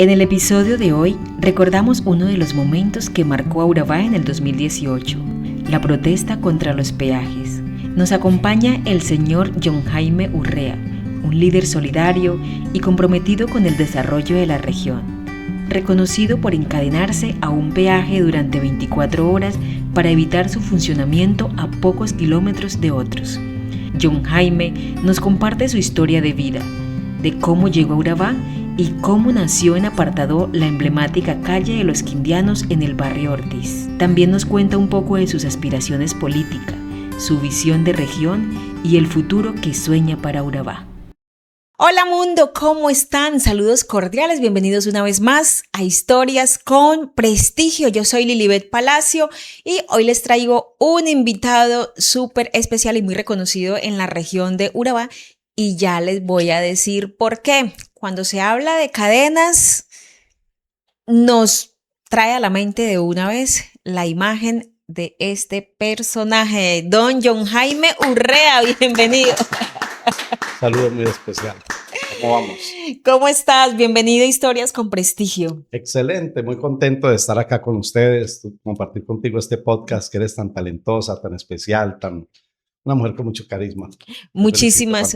En el episodio de hoy recordamos uno de los momentos que marcó a Urabá en el 2018, la protesta contra los peajes. Nos acompaña el señor John Jaime Urrea, un líder solidario y comprometido con el desarrollo de la región, reconocido por encadenarse a un peaje durante 24 horas para evitar su funcionamiento a pocos kilómetros de otros. John Jaime nos comparte su historia de vida, de cómo llegó a Urabá y cómo nació en Apartadó la emblemática calle de los Quindianos en el barrio Ortiz. También nos cuenta un poco de sus aspiraciones políticas, su visión de región y el futuro que sueña para Urabá. Hola mundo, ¿cómo están? Saludos cordiales, bienvenidos una vez más a Historias con Prestigio. Yo soy Lilibet Palacio y hoy les traigo un invitado súper especial y muy reconocido en la región de Urabá y ya les voy a decir por qué. Cuando se habla de cadenas, nos trae a la mente de una vez la imagen de este personaje, don John Jaime Urrea, bienvenido. Saludos muy especial. ¿Cómo vamos? ¿Cómo estás? Bienvenido a Historias con Prestigio. Excelente, muy contento de estar acá con ustedes, compartir contigo este podcast que eres tan talentosa, tan especial, una mujer con mucho carisma. Muchísimas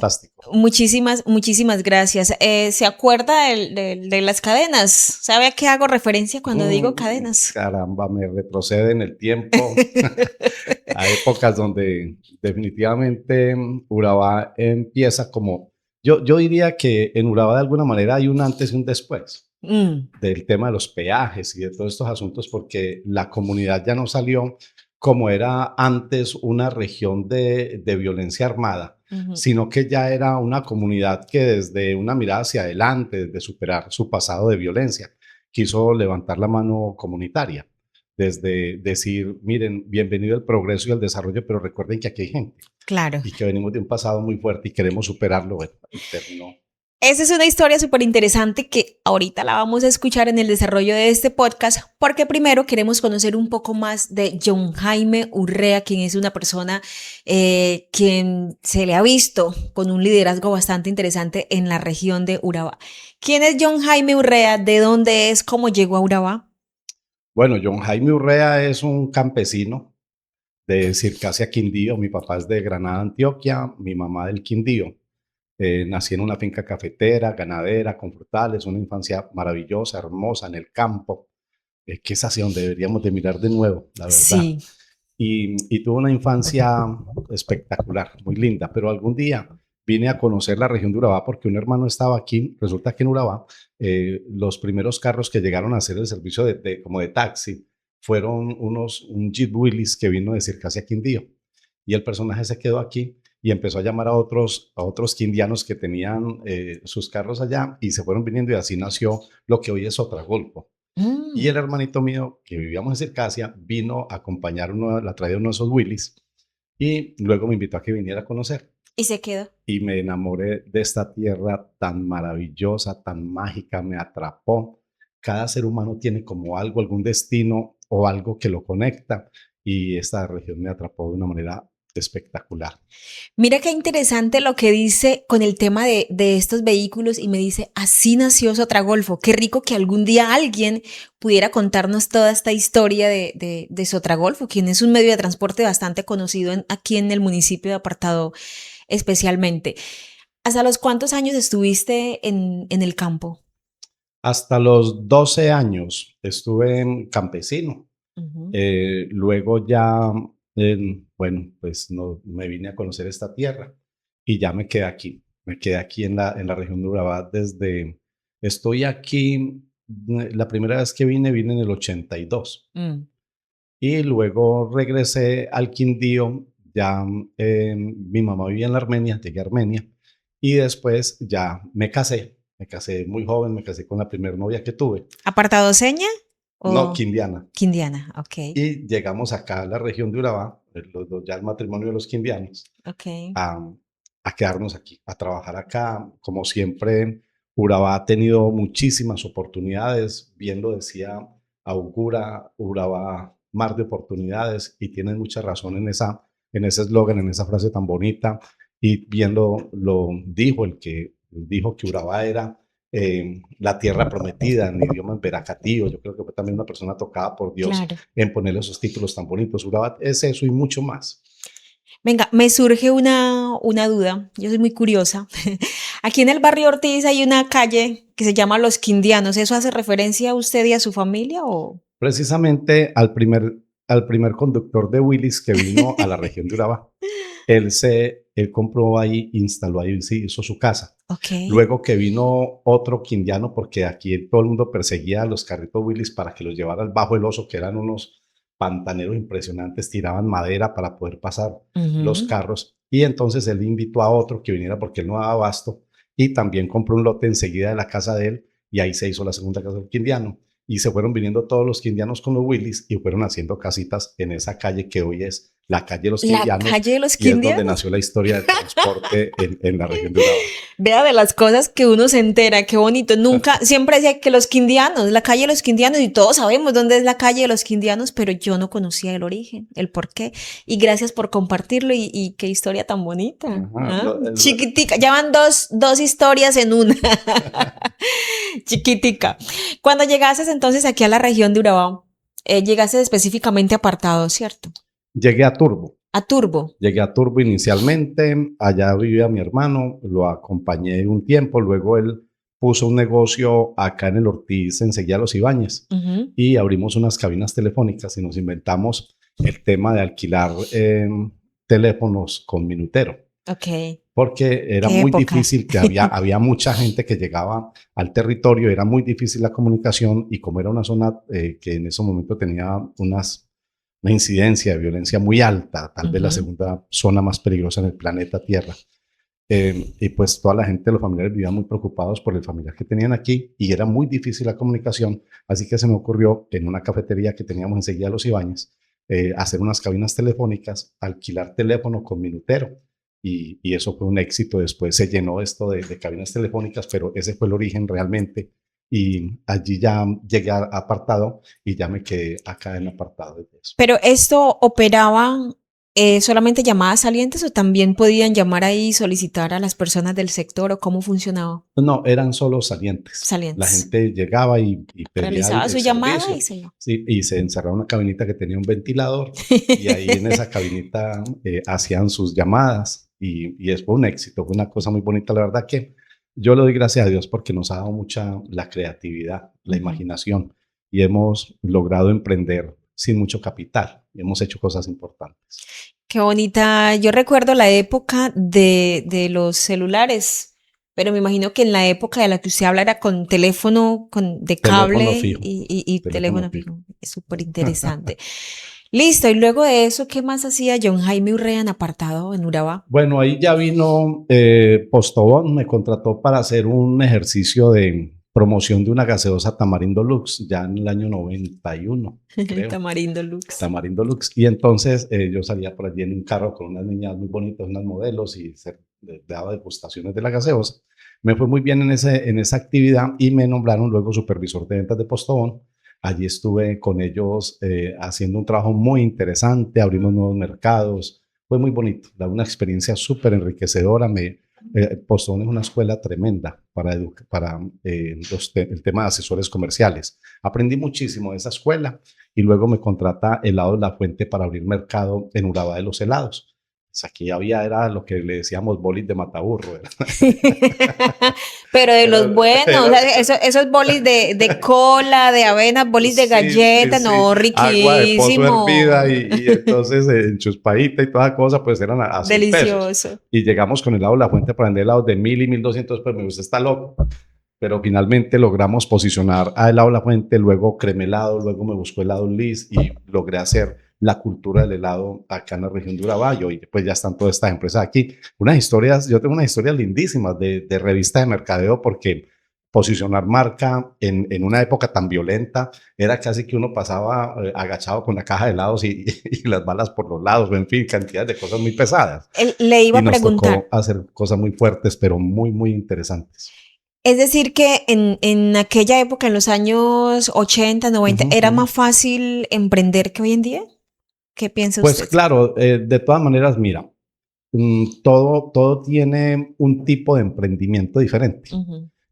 gracias. ¿Se acuerda de las cadenas? ¿Sabe a qué hago referencia cuando digo cadenas? Caramba, me retrocede en el tiempo a épocas donde definitivamente Urabá empieza como... Yo diría que en Urabá de alguna manera hay un antes y un después del tema de los peajes y de todos estos asuntos, porque la comunidad ya no salió como era antes una región de violencia armada, sino que ya era una comunidad que desde una mirada hacia adelante, desde superar su pasado de violencia, quiso levantar la mano comunitaria, desde decir, miren, bienvenido el progreso y el desarrollo, pero recuerden que aquí hay gente. Claro. Y que venimos de un pasado muy fuerte y queremos superarlo. Bueno, y terminó. Esa es una historia súper interesante que ahorita la vamos a escuchar en el desarrollo de este podcast, porque primero queremos conocer un poco más de John Jaime Urrea, quien es una persona quien se le ha visto con un liderazgo bastante interesante en la región de Urabá. ¿Quién es John Jaime Urrea? ¿De dónde es? ¿Cómo llegó a Urabá? Bueno, John Jaime Urrea es un campesino de Circasia, Quindío. Mi papá es de Granada, Antioquia, mi mamá del Quindío. Nací en una finca cafetera, ganadera, con frutales, una infancia maravillosa, hermosa, en el campo, que es hacia donde deberíamos de mirar de nuevo, la verdad. Sí. Y tuve una infancia espectacular, muy linda, pero algún día vine a conocer la región de Urabá porque un hermano estaba aquí. Resulta que en Urabá los primeros carros que llegaron a hacer el servicio como de taxi fueron un Jeep Willys que vino de Circasia, Quindío, y el personaje se quedó aquí y empezó a llamar a otros quindianos que tenían sus carros allá y se fueron viniendo, y así nació lo que hoy es Sotragolfo. Y el hermanito mío, que vivíamos en Circasia, vino a acompañar la traída de uno de esos Willys y luego me invitó a que viniera a conocer. Y se quedó. Y me enamoré de esta tierra tan maravillosa, tan mágica, me atrapó. Cada ser humano tiene como algo, algún destino o algo que lo conecta, y esta región me atrapó de una manera espectacular. Mira qué interesante lo que dice con el tema de estos vehículos, y me dice, así nació Sotragolfo. Qué rico que algún día alguien pudiera contarnos toda esta historia de Sotragolfo, quien es un medio de transporte bastante conocido aquí en el municipio de Apartadó especialmente. ¿Hasta los cuántos años estuviste en el campo? Hasta los 12 años estuve en campesino. Luego ya, bueno, pues me vine a conocer esta tierra y ya me quedé aquí. Me quedé aquí en la región de Urabá estoy aquí, la primera vez que vine en el 82. Y luego regresé al Quindío. Ya mi mamá vivía en la Armenia, llegué a Armenia, y después ya me casé muy joven, me casé con la primera novia que tuve. ¿Apartadoseña? No, quindiana. Quindiana, ok. Y llegamos acá a la región de Urabá, ya el matrimonio de los quindianos, okay. a quedarnos aquí, a trabajar acá. Como siempre, Urabá ha tenido muchísimas oportunidades, bien lo decía Augura, Urabá, mar de oportunidades, y tienen mucha razón en ese eslogan, en esa frase tan bonita, y bien lo dijo el que dijo que Urabá era la tierra prometida en idioma veracatío. Yo creo que fue también una persona tocada por Dios Claro. en ponerle esos títulos tan bonitos. Urabá es eso y mucho más. Venga, me surge una duda, yo soy muy curiosa. Aquí en el barrio Ortiz hay una calle que se llama Los Quindianos. ¿Eso hace referencia a usted y a su familia o? Precisamente al primer conductor de Willis que vino a la región de Urabá. Él compró ahí, instaló ahí, sí, hizo su casa. Ok. Luego que vino otro quindiano, porque aquí todo el mundo perseguía a los carritos Willis para que los llevara al Bajo el Oso, que eran unos pantaneros impresionantes, tiraban madera para poder pasar los Ujú. carros. Y entonces él invitó a otro que viniera porque él no daba abasto y también compró un lote enseguida de la casa de él y ahí se hizo la segunda casa del quindiano. Y se fueron viniendo todos los quindianos con los Willis y fueron haciendo casitas en esa calle que hoy es la calle de los La Quindianos calle de Los y es donde Quindianos. nació la historia del transporte en la región de Urabá. Vea de las cosas que uno se entera, qué bonito. Nunca, siempre decía que Los Quindianos, la calle de Los Quindianos, y todos sabemos dónde es la calle de Los Quindianos, pero yo no conocía el origen, el porqué. Y gracias por compartirlo y qué historia tan bonita. Ajá, ¿Ah? Chiquitica, ya van dos historias en una. Chiquitica. Cuando llegases entonces aquí a la región de Urabá, llegaste específicamente apartado, ¿cierto? Llegué a Turbo. A Turbo. Llegué a Turbo inicialmente, allá vivía mi hermano, lo acompañé un tiempo, luego él puso un negocio acá en el Ortiz, enseguida Los Ibáñez, y abrimos unas cabinas telefónicas y nos inventamos el tema de alquilar teléfonos con minutero. Ok. Porque era ¿Qué muy época? difícil, que había mucha gente que llegaba al territorio, era muy difícil la comunicación y como era una zona que en ese momento tenía una incidencia de violencia muy alta, tal vez la segunda zona más peligrosa en el planeta Tierra, y pues toda la gente, los familiares vivían muy preocupados por el familiar que tenían aquí y era muy difícil la comunicación, así que se me ocurrió en una cafetería que teníamos enseguida Los Ibáñez, hacer unas cabinas telefónicas, alquilar teléfono con minutero. Y eso fue un éxito. Después se llenó esto de cabinas telefónicas, pero ese fue el origen realmente. Y allí ya llegué a apartado y ya me quedé acá en apartado de eso. Pero esto operaba solamente llamadas salientes o también podían llamar ahí y solicitar a las personas del sector o cómo funcionaba. No, eran solo salientes. La Salientes. gente llegaba y pedía Realizaba su el llamada servicio. y se iba. Sí, y se encerraba en una cabinita que tenía un ventilador y ahí en esa cabinita hacían sus llamadas y eso fue un éxito, fue una cosa muy bonita. La verdad que yo le doy gracias a Dios porque nos ha dado mucha la creatividad, la imaginación y hemos logrado emprender sin mucho capital y hemos hecho cosas importantes. Qué bonita. Yo recuerdo la época de los celulares, pero me imagino que en la época de la que usted habla era con teléfono de Teléfono cable fijo. y Teléfono teléfono fijo. fijo. Es súper interesante. Listo, y luego de eso, ¿qué más hacía John Jaime Urrea en apartado en Urabá? Bueno, ahí ya vino Postobón, me contrató para hacer un ejercicio de promoción de una gaseosa Tamarindo Lux, ya en el año 91, creo. Tamarindo Lux. Tamarindo Lux. Y entonces yo salía por allí en un carro con unas niñas muy bonitas, unas modelos, y daba degustaciones de la gaseosa. Me fue muy bien en esa actividad y me nombraron luego supervisor de ventas de Postobón. Allí estuve con ellos haciendo un trabajo muy interesante, abrimos nuevos mercados, fue muy bonito, una experiencia súper enriquecedora. Postobón es una escuela tremenda para el tema de asesores comerciales. Aprendí muchísimo de esa escuela y luego me contrata Helado de la Fuente para abrir mercado en Urabá de los helados. Pues aquí era lo que le decíamos bolis de mataburro. Pero de los buenos, o Era, sea, esos bolis de cola, de avena, bolis de sí, sí, galleta, sí. no, Agua de pozo hervida riquísimo. y entonces enchuspadita y toda cosa, pues eran a 100 pesos. Delicioso. Y llegamos con helado de la fuente para vender helados de 1.000 y 1.200 pesos. Me gusta, está loco. Pero finalmente logramos posicionar a helado de la fuente, luego cremelado, luego me buscó helado Liz y logré hacer la cultura del helado acá en la región de Urabá. Y hoy pues ya están todas estas empresas aquí. Unas historias, yo tengo unas historias lindísimas de revista de mercadeo porque posicionar marca en una época tan violenta era casi que uno pasaba agachado con la caja de helados y las balas por los lados, en fin, cantidad de cosas muy pesadas. Le iba Y a nos preguntar. tocó hacer cosas muy fuertes, pero muy, muy interesantes. Es decir, que en aquella época, en los años 80, 90, ¿era más fácil emprender que hoy en día? ¿Qué piensa Pues usted? claro, de todas maneras, mira, todo tiene un tipo de emprendimiento diferente.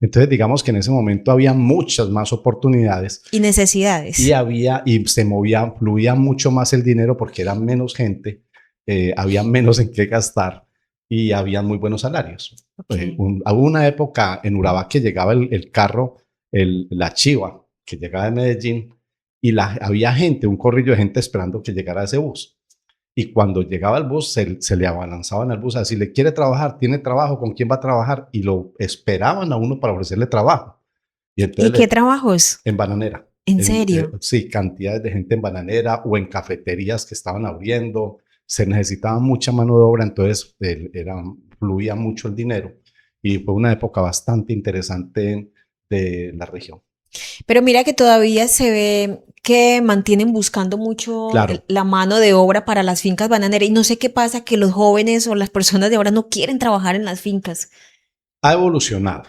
Entonces, digamos que en ese momento había muchas más oportunidades. Y necesidades. Y se movía, fluía mucho más el dinero porque era menos gente, había menos en qué gastar y había muy buenos salarios. Okay. Hubo una época en Urabá que llegaba el carro, la chiva, que llegaba de Medellín y había gente, un corrillo de gente esperando que llegara ese bus. Y cuando llegaba el bus, se le abalanzaban al bus a decirle, ¿quiere trabajar? ¿Tiene trabajo? ¿Con quién va a trabajar? Y lo esperaban a uno para ofrecerle trabajo. Y ¿Y entonces qué trabajos? en bananera. ¿En serio? Sí, cantidades de gente en bananera o en cafeterías que estaban abriendo. Se necesitaba mucha mano de obra, entonces fluía mucho el dinero. Y fue una época bastante interesante de la región. Pero mira que todavía se ve que mantienen buscando mucho Claro, la mano de obra para las fincas bananeras y no sé qué pasa que los jóvenes o las personas de ahora no quieren trabajar en las fincas. ha evolucionado.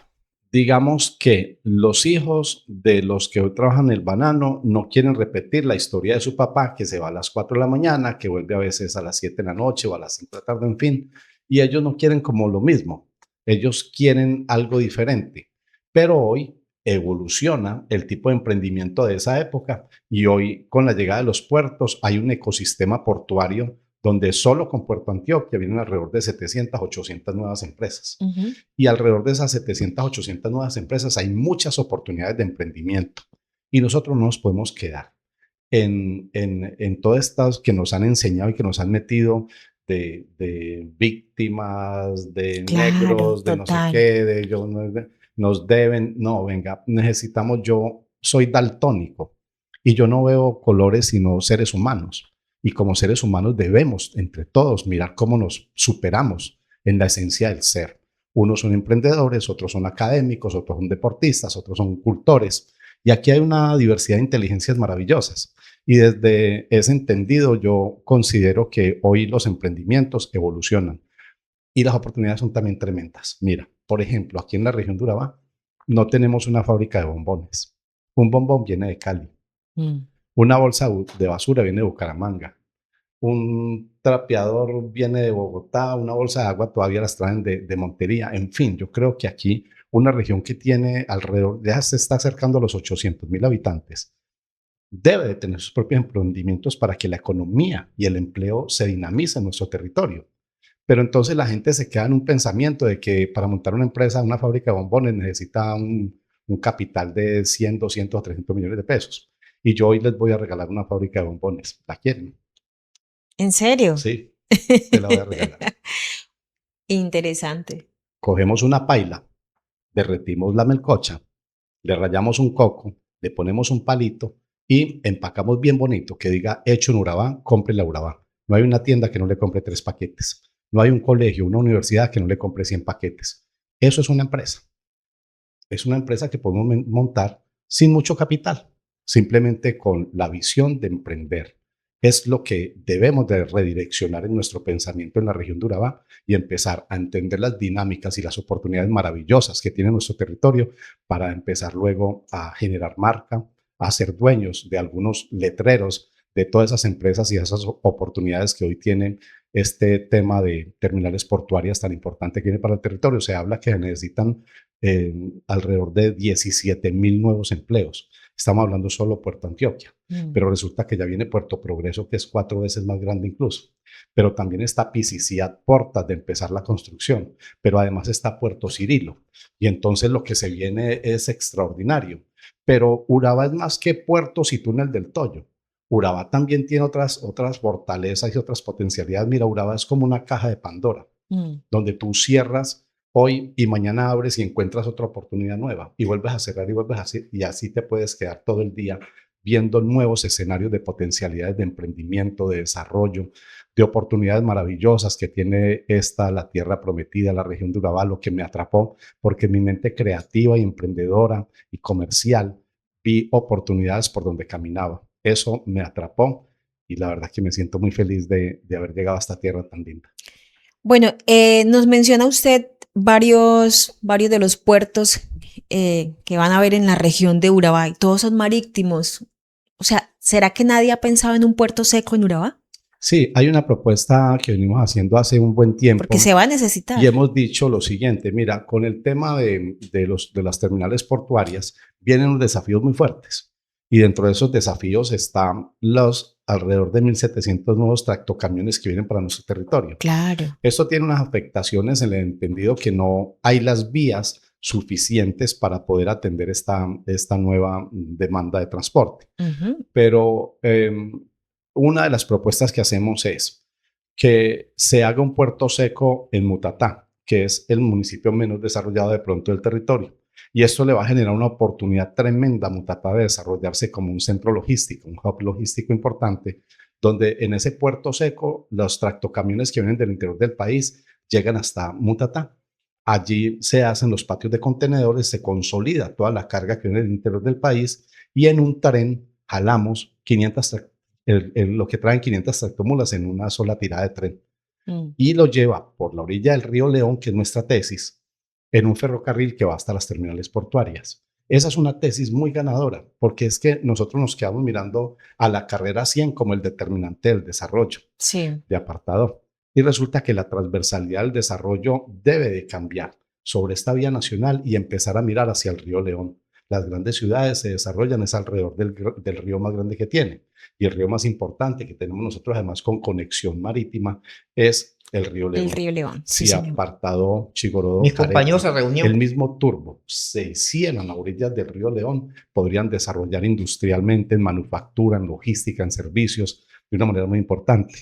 Digamos que los hijos de los que hoy trabajan el banano no quieren repetir la historia de su papá, que se va a las 4 de la mañana, que vuelve a veces a las 7 de la noche o a las 5 de la tarde, en fin, y ellos no quieren como lo mismo, ellos quieren algo diferente, pero hoy evoluciona el tipo de emprendimiento de esa época y hoy con la llegada de los puertos hay un ecosistema portuario donde solo con Puerto Antioquia vienen alrededor de 700, 800 nuevas empresas. Ujú. Y alrededor de esas 700, 800 nuevas empresas hay muchas oportunidades de emprendimiento. Y nosotros no nos podemos quedar en todas estas que nos han enseñado y que nos han metido de víctimas, de Claro, negros, de no sé total. qué, de ellos nos deben. No, venga, necesitamos, yo soy daltónico y yo no veo colores sino seres humanos. Y como seres humanos debemos, entre todos, mirar cómo nos superamos en la esencia del ser. Unos son emprendedores, otros son académicos, otros son deportistas, otros son cultores. Y aquí hay una diversidad de inteligencias maravillosas. Y desde ese entendido yo considero que hoy los emprendimientos evolucionan y las oportunidades son también tremendas. Mira, por ejemplo, aquí en la región de Urabá no tenemos una fábrica de bombones. Un bombón viene de Cali. Mm. Una bolsa de basura viene de Bucaramanga. Un trapeador viene de Bogotá, una bolsa de agua todavía las traen de Montería. En fin, yo creo que aquí una región que tiene alrededor, ya se está acercando a los 800,000 habitantes, debe de tener sus propios emprendimientos para que la economía y el empleo se dinamice en nuestro territorio. Pero entonces la gente se queda en un pensamiento de que para montar una empresa, una fábrica de bombones necesita un capital de 100, 200 o 300 millones de pesos. Y yo hoy les voy a regalar una fábrica de bombones. ¿La quieren? ¿En serio? Sí, te la voy a regalar. Interesante. Cogemos una paila, derretimos la melcocha, le rayamos un coco, le ponemos un palito y empacamos bien bonito que diga hecho en Urabá, compre la Urabá. No hay una tienda que no le compre 3 paquetes. No hay un colegio, una universidad que no le compre 100 paquetes. Eso es una empresa. Es una empresa que podemos montar sin mucho capital, simplemente con la visión de emprender. Es lo que debemos de redireccionar en nuestro pensamiento en la región de Urabá y empezar a entender las dinámicas y las oportunidades maravillosas que tiene nuestro territorio para empezar luego a generar marca, a ser dueños de algunos letreros de todas esas empresas y esas oportunidades que hoy tienen este tema de terminales portuarias tan importante que tiene para el territorio. Se habla que necesitan alrededor de 17,000 nuevos empleos. Estamos hablando solo de Puerto Antioquia, Mm. pero resulta que ya viene Puerto Progreso, que es 4 veces más grande incluso. Pero también está Pizicí a puertas de empezar la construcción, pero además está Puerto Cirilo. Y entonces lo que se viene es extraordinario. Pero Urabá es más que puertos y túnel del Toyo. Urabá también tiene otras fortalezas y otras potencialidades. Mira, Urabá es como una caja de Pandora, Mm. donde tú cierras hoy y mañana abres y encuentras otra oportunidad nueva y vuelves a cerrar y vuelves a hacer y así te puedes quedar todo el día viendo nuevos escenarios de potencialidades de emprendimiento, de desarrollo, de oportunidades maravillosas que tiene la tierra prometida, la región de Urabá, lo que me atrapó, porque en mi mente creativa y emprendedora y comercial vi oportunidades por donde caminaba. Eso me atrapó y la verdad que me siento muy feliz de haber llegado a esta tierra tan linda. Bueno, nos menciona usted varios de los puertos que van a haber en la región de Urabá y todos son marítimos. O sea, ¿será que nadie ha pensado en un puerto seco en Urabá? Sí, hay una propuesta que venimos haciendo hace un buen Porque tiempo se va a necesitar. y hemos dicho lo siguiente, mira, con el tema de las terminales portuarias vienen unos desafíos muy fuertes y dentro de esos desafíos están los alrededor de 1.700 nuevos tractocamiones que vienen para nuestro territorio. Claro. Esto tiene unas afectaciones en el entendido que no hay las vías suficientes para poder atender esta nueva demanda de transporte. Pero una de las propuestas que hacemos es que se haga un puerto seco en Mutatá, que es el municipio menos desarrollado de pronto del territorio. Y esto le va a generar una oportunidad tremenda a Mutatá de desarrollarse como un centro logístico, un hub logístico importante, donde en ese puerto seco los tractocamiones que vienen del interior del país llegan hasta Mutatá. Allí se hacen los patios de contenedores, se consolida toda la carga que viene del interior del país y en un tren jalamos 500 lo que traen 500 tractomulas en una sola tirada de tren y lo lleva por la orilla del río León, que es nuestra tesis, en un ferrocarril que va hasta las terminales portuarias. Esa es una tesis muy ganadora, porque es que nosotros nos quedamos mirando a la carrera 100 como el determinante del desarrollo de apartador. Y resulta que la transversalidad del desarrollo debe de cambiar sobre esta vía nacional y empezar a mirar hacia el río León. Las grandes ciudades se desarrollan es alrededor del río más grande que tiene. Y el río más importante que tenemos nosotros, además con conexión marítima, es el río León. El río León, sí, si señor. Apartado, Chigorodó, Mis Carepa, compañeros se reunieron. el mismo Turbo, se hicieran a orillas del río León, podrían desarrollar industrialmente, en manufactura, en logística, en servicios, de una manera muy importante.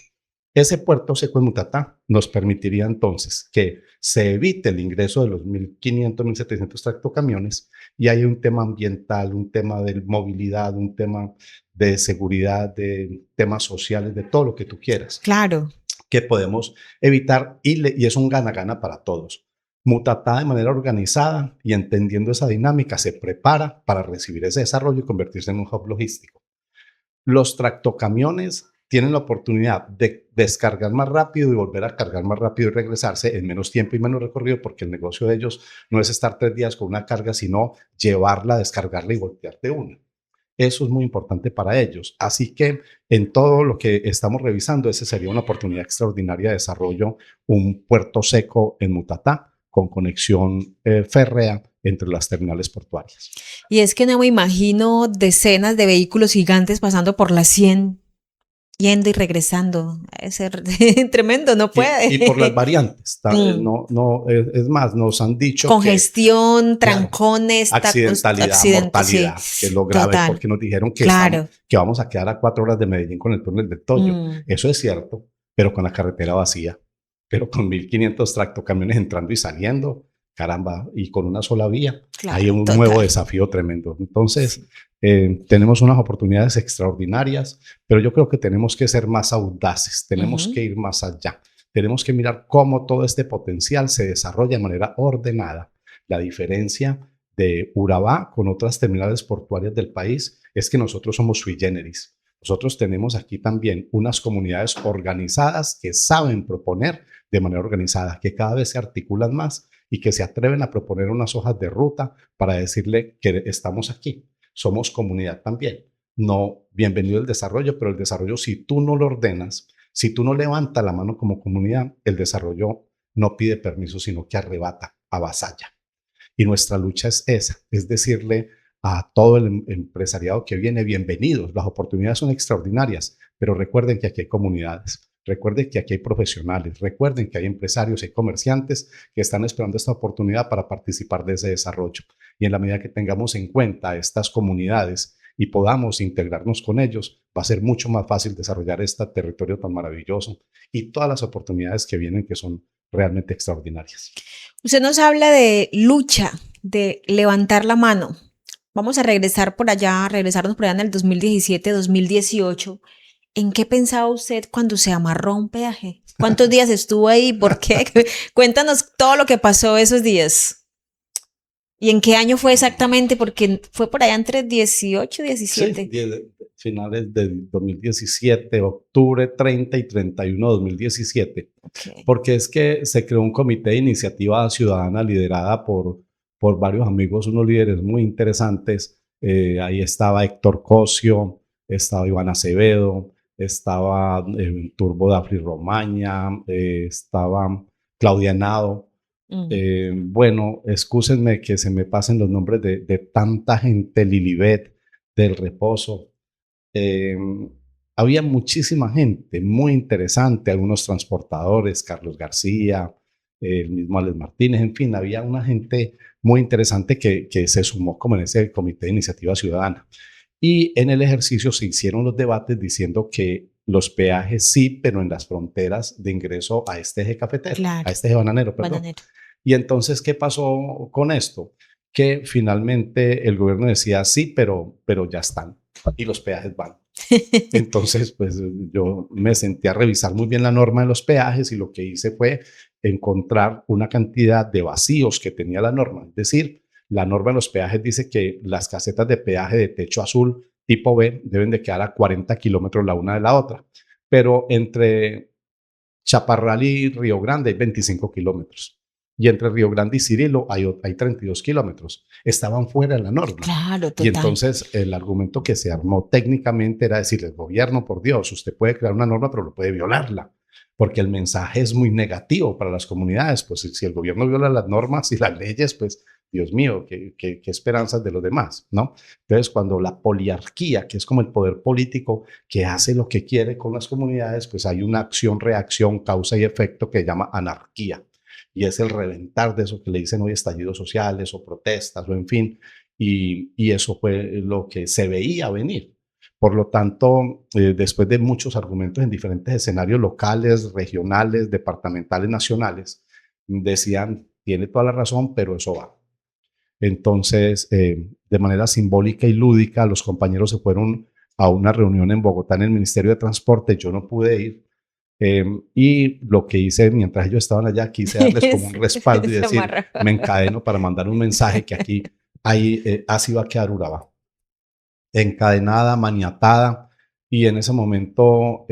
Ese puerto seco en Mutatá nos permitiría entonces que se evite el ingreso de los 1.500, 1.700 tractocamiones y hay un tema ambiental, un tema de movilidad, un tema de seguridad, de temas sociales, de todo lo que tú quieras. Claro. Que podemos evitar y es un gana-gana para todos. Mutatá de manera organizada y entendiendo esa dinámica se prepara para recibir ese desarrollo y convertirse en un hub logístico. Los tractocamiones tienen la oportunidad de descargar más rápido y volver a cargar más rápido y regresarse en menos tiempo y menos recorrido, porque el negocio de ellos no es estar 3 días con una carga, sino llevarla, descargarla y voltearte una. Eso es muy importante para ellos. Así que en todo lo que estamos revisando, esa sería una oportunidad extraordinaria de desarrollo, un puerto seco en Mutatá con conexión férrea entre las terminales portuarias. Y es que no me imagino decenas de vehículos gigantes pasando por la 100, yendo y regresando. Es tremendo, no puede. Y por las variantes. Es más, nos han dicho congestión, trancones, claro, accidentalidad, mortalidad, sí, que es lo grave, total. porque nos dijeron que, claro. que vamos a quedar a 4 horas de Medellín con el túnel del Toyo. Eso es cierto, pero con la carretera vacía, pero con 1.500 tractocamiones entrando y saliendo, caramba, y con una sola vía, claro, hay un nuevo desafío tremendo. Entonces, tenemos unas oportunidades extraordinarias, pero yo creo que tenemos que ser más audaces, tenemos que ir más allá, tenemos que mirar cómo todo este potencial se desarrolla de manera ordenada. La diferencia de Urabá con otras terminales portuarias del país es que nosotros somos sui generis. Nosotros tenemos aquí también unas comunidades organizadas que saben proponer de manera organizada, que cada vez se articulan más y que se atreven a proponer unas hojas de ruta para decirle que estamos aquí. Somos comunidad también. No, bienvenido el desarrollo, pero el desarrollo, si tú no lo ordenas, si tú no levantas la mano como comunidad, el desarrollo no pide permiso, sino que arrebata, avasalla. Y nuestra lucha es esa, es decirle a todo el empresariado que viene, bienvenidos, las oportunidades son extraordinarias, pero recuerden que aquí hay comunidades. Recuerden que aquí hay profesionales, recuerden que hay empresarios y comerciantes que están esperando esta oportunidad para participar de ese desarrollo. Y en la medida que tengamos en cuenta estas comunidades y podamos integrarnos con ellos, va a ser mucho más fácil desarrollar este territorio tan maravilloso y todas las oportunidades que vienen que son realmente extraordinarias. Usted nos habla de lucha, de levantar la mano. Vamos a regresarnos por allá en el 2017, 2018. ¿En qué pensaba usted cuando se amarró un peaje? ¿Cuántos días estuvo ahí? ¿Por qué? Cuéntanos todo lo que pasó esos días. ¿Y en qué año fue exactamente? Porque fue por allá entre 18 y 17. Sí, finales del 2017, octubre 30 y 31 de 2017. Okay. Porque es que se creó un comité de iniciativa ciudadana liderada por varios amigos, unos líderes muy interesantes. Ahí estaba Héctor Cosio, estaba Iván Acevedo, estaba Turbo Dafri Romaña, estaba Claudia Nado. Bueno, excúsenme que se me pasen los nombres de tanta gente, Lilibet, del Reposo. Había muchísima gente muy interesante, algunos transportadores, Carlos García, el mismo Alex Martínez, en fin, había una gente muy interesante que se sumó como en ese comité de iniciativa ciudadana. Y en el ejercicio se hicieron los debates diciendo que los peajes sí, pero en las fronteras de ingreso a este eje cafetero, Claro. a este eje bananero, perdón. Bananero. Y entonces, ¿qué pasó con esto? Que finalmente el gobierno decía sí, pero ya están y los peajes van. Entonces, pues yo me senté a revisar muy bien la norma de los peajes y lo que hice fue encontrar una cantidad de vacíos que tenía la norma. Es decir, la norma de los peajes dice que las casetas de peaje de techo azul tipo B deben de quedar a 40 kilómetros la una de la otra, pero entre Chaparral y Río Grande hay 25 kilómetros. Y entre Río Grande y Cirilo hay 32 kilómetros. Estaban fuera de la norma. Claro, total. Y entonces el argumento que se armó técnicamente era decirles, gobierno, por Dios, usted puede crear una norma, pero no puede violarla, porque el mensaje es muy negativo para las comunidades. Pues si el gobierno viola las normas y las leyes, pues Dios mío, qué esperanzas de los demás, ¿no? Entonces, cuando la poliarquía, que es como el poder político que hace lo que quiere con las comunidades, pues hay una acción-reacción, causa y efecto que se llama anarquía. Y es el reventar de eso que le dicen hoy estallidos sociales o protestas o en fin, y eso fue lo que se veía venir. Por lo tanto, después de muchos argumentos en diferentes escenarios locales, regionales, departamentales, nacionales, decían, tiene toda la razón, pero eso va. Entonces, de manera simbólica y lúdica, los compañeros se fueron a una reunión en Bogotá en el Ministerio de Transporte, yo no pude ir, y lo que hice mientras ellos estaban allá, quise darles como un respaldo y decir, me encadeno para mandar un mensaje que aquí así va a quedar Urabá, encadenada, maniatada, y en ese momento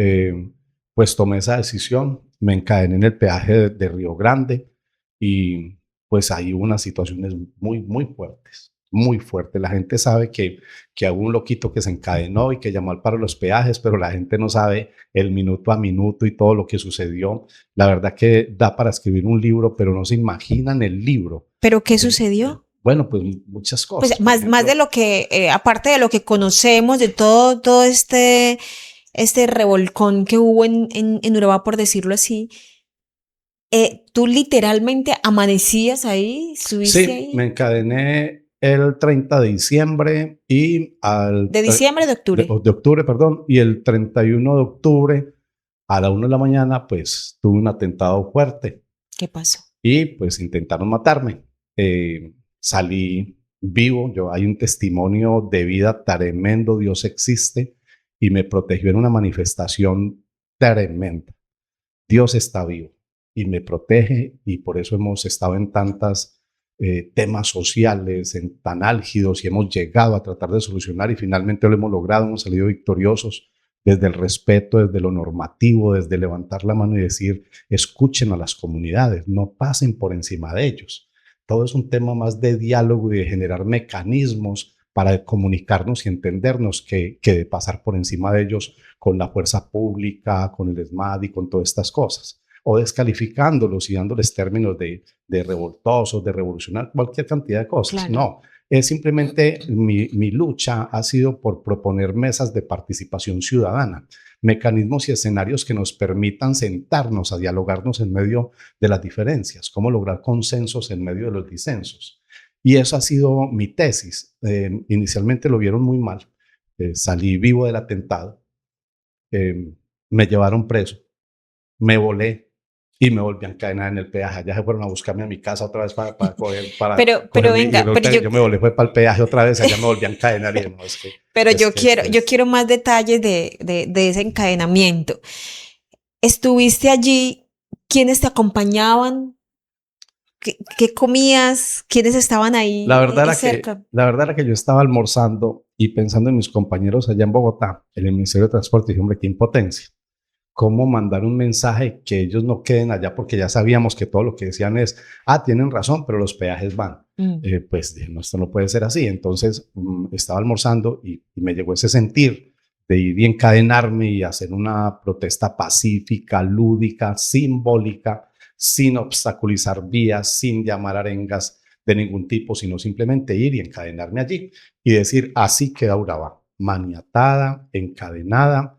pues tomé esa decisión, me encadené en el peaje de Río Grande y pues ahí hubo unas situaciones muy fuertes, muy fuertes. La gente sabe que hubo un loquito que se encadenó y que llamó al paro de los peajes, pero la gente no sabe el minuto a minuto y todo lo que sucedió. La verdad que da para escribir un libro, pero no se imaginan el libro. ¿Pero qué sucedió? Bueno, pues muchas cosas. Pues más de lo que, aparte de lo que conocemos, de todo este revolcón que hubo en Urabá, por decirlo así, ¿tú literalmente amanecías ahí? ¿Subiste sí, ahí? Me encadené el 30 de diciembre y ¿De diciembre o de octubre? De octubre, perdón, y el 31 de octubre a la 1 de la mañana, pues tuve un atentado fuerte. ¿Qué pasó? Y pues intentaron matarme. Salí vivo, hay un testimonio de vida tremendo, Dios existe, y me protegió en una manifestación tremenda. Dios está vivo y me protege, y por eso hemos estado en tantos temas sociales, en tan álgidos, y hemos llegado a tratar de solucionar y finalmente lo hemos logrado, hemos salido victoriosos desde el respeto, desde lo normativo, desde levantar la mano y decir, escuchen a las comunidades, no pasen por encima de ellos. Todo es un tema más de diálogo y de generar mecanismos para comunicarnos y entendernos que de pasar por encima de ellos con la fuerza pública, con el ESMAD y con todas estas cosas, o descalificándolos y dándoles términos de revoltosos, de revolucionar, cualquier cantidad de cosas. Claro. No, es simplemente mi lucha ha sido por proponer mesas de participación ciudadana, mecanismos y escenarios que nos permitan sentarnos a dialogarnos en medio de las diferencias, cómo lograr consensos en medio de los disensos. Y eso ha sido mi tesis. Inicialmente lo vieron muy mal, salí vivo del atentado, me llevaron preso, me volé y me volví a encadenar en el peaje. Ya se fueron a buscarme a mi casa otra vez para coger. Pero venga, yo me volé fue para el peaje otra vez, allá me volví a encadenar. Y no, pero yo quiero más detalles de ese encadenamiento. ¿Estuviste allí? ¿Quiénes te acompañaban? ¿Qué comías? ¿Quiénes estaban ahí cerca? La verdad era que yo estaba almorzando y pensando en mis compañeros allá en Bogotá, en el Ministerio de Transporte, y dije, hombre, qué impotencia. ¿Cómo mandar un mensaje que ellos no queden allá? Porque ya sabíamos que todo lo que decían es, tienen razón, pero los peajes van. Pues no, esto no puede ser así. Entonces estaba almorzando y me llegó ese sentir de ir y encadenarme y hacer una protesta pacífica, lúdica, simbólica, sin obstaculizar vías, sin llamar arengas de ningún tipo, sino simplemente ir y encadenarme allí y decir, así queda Urabá, maniatada, encadenada,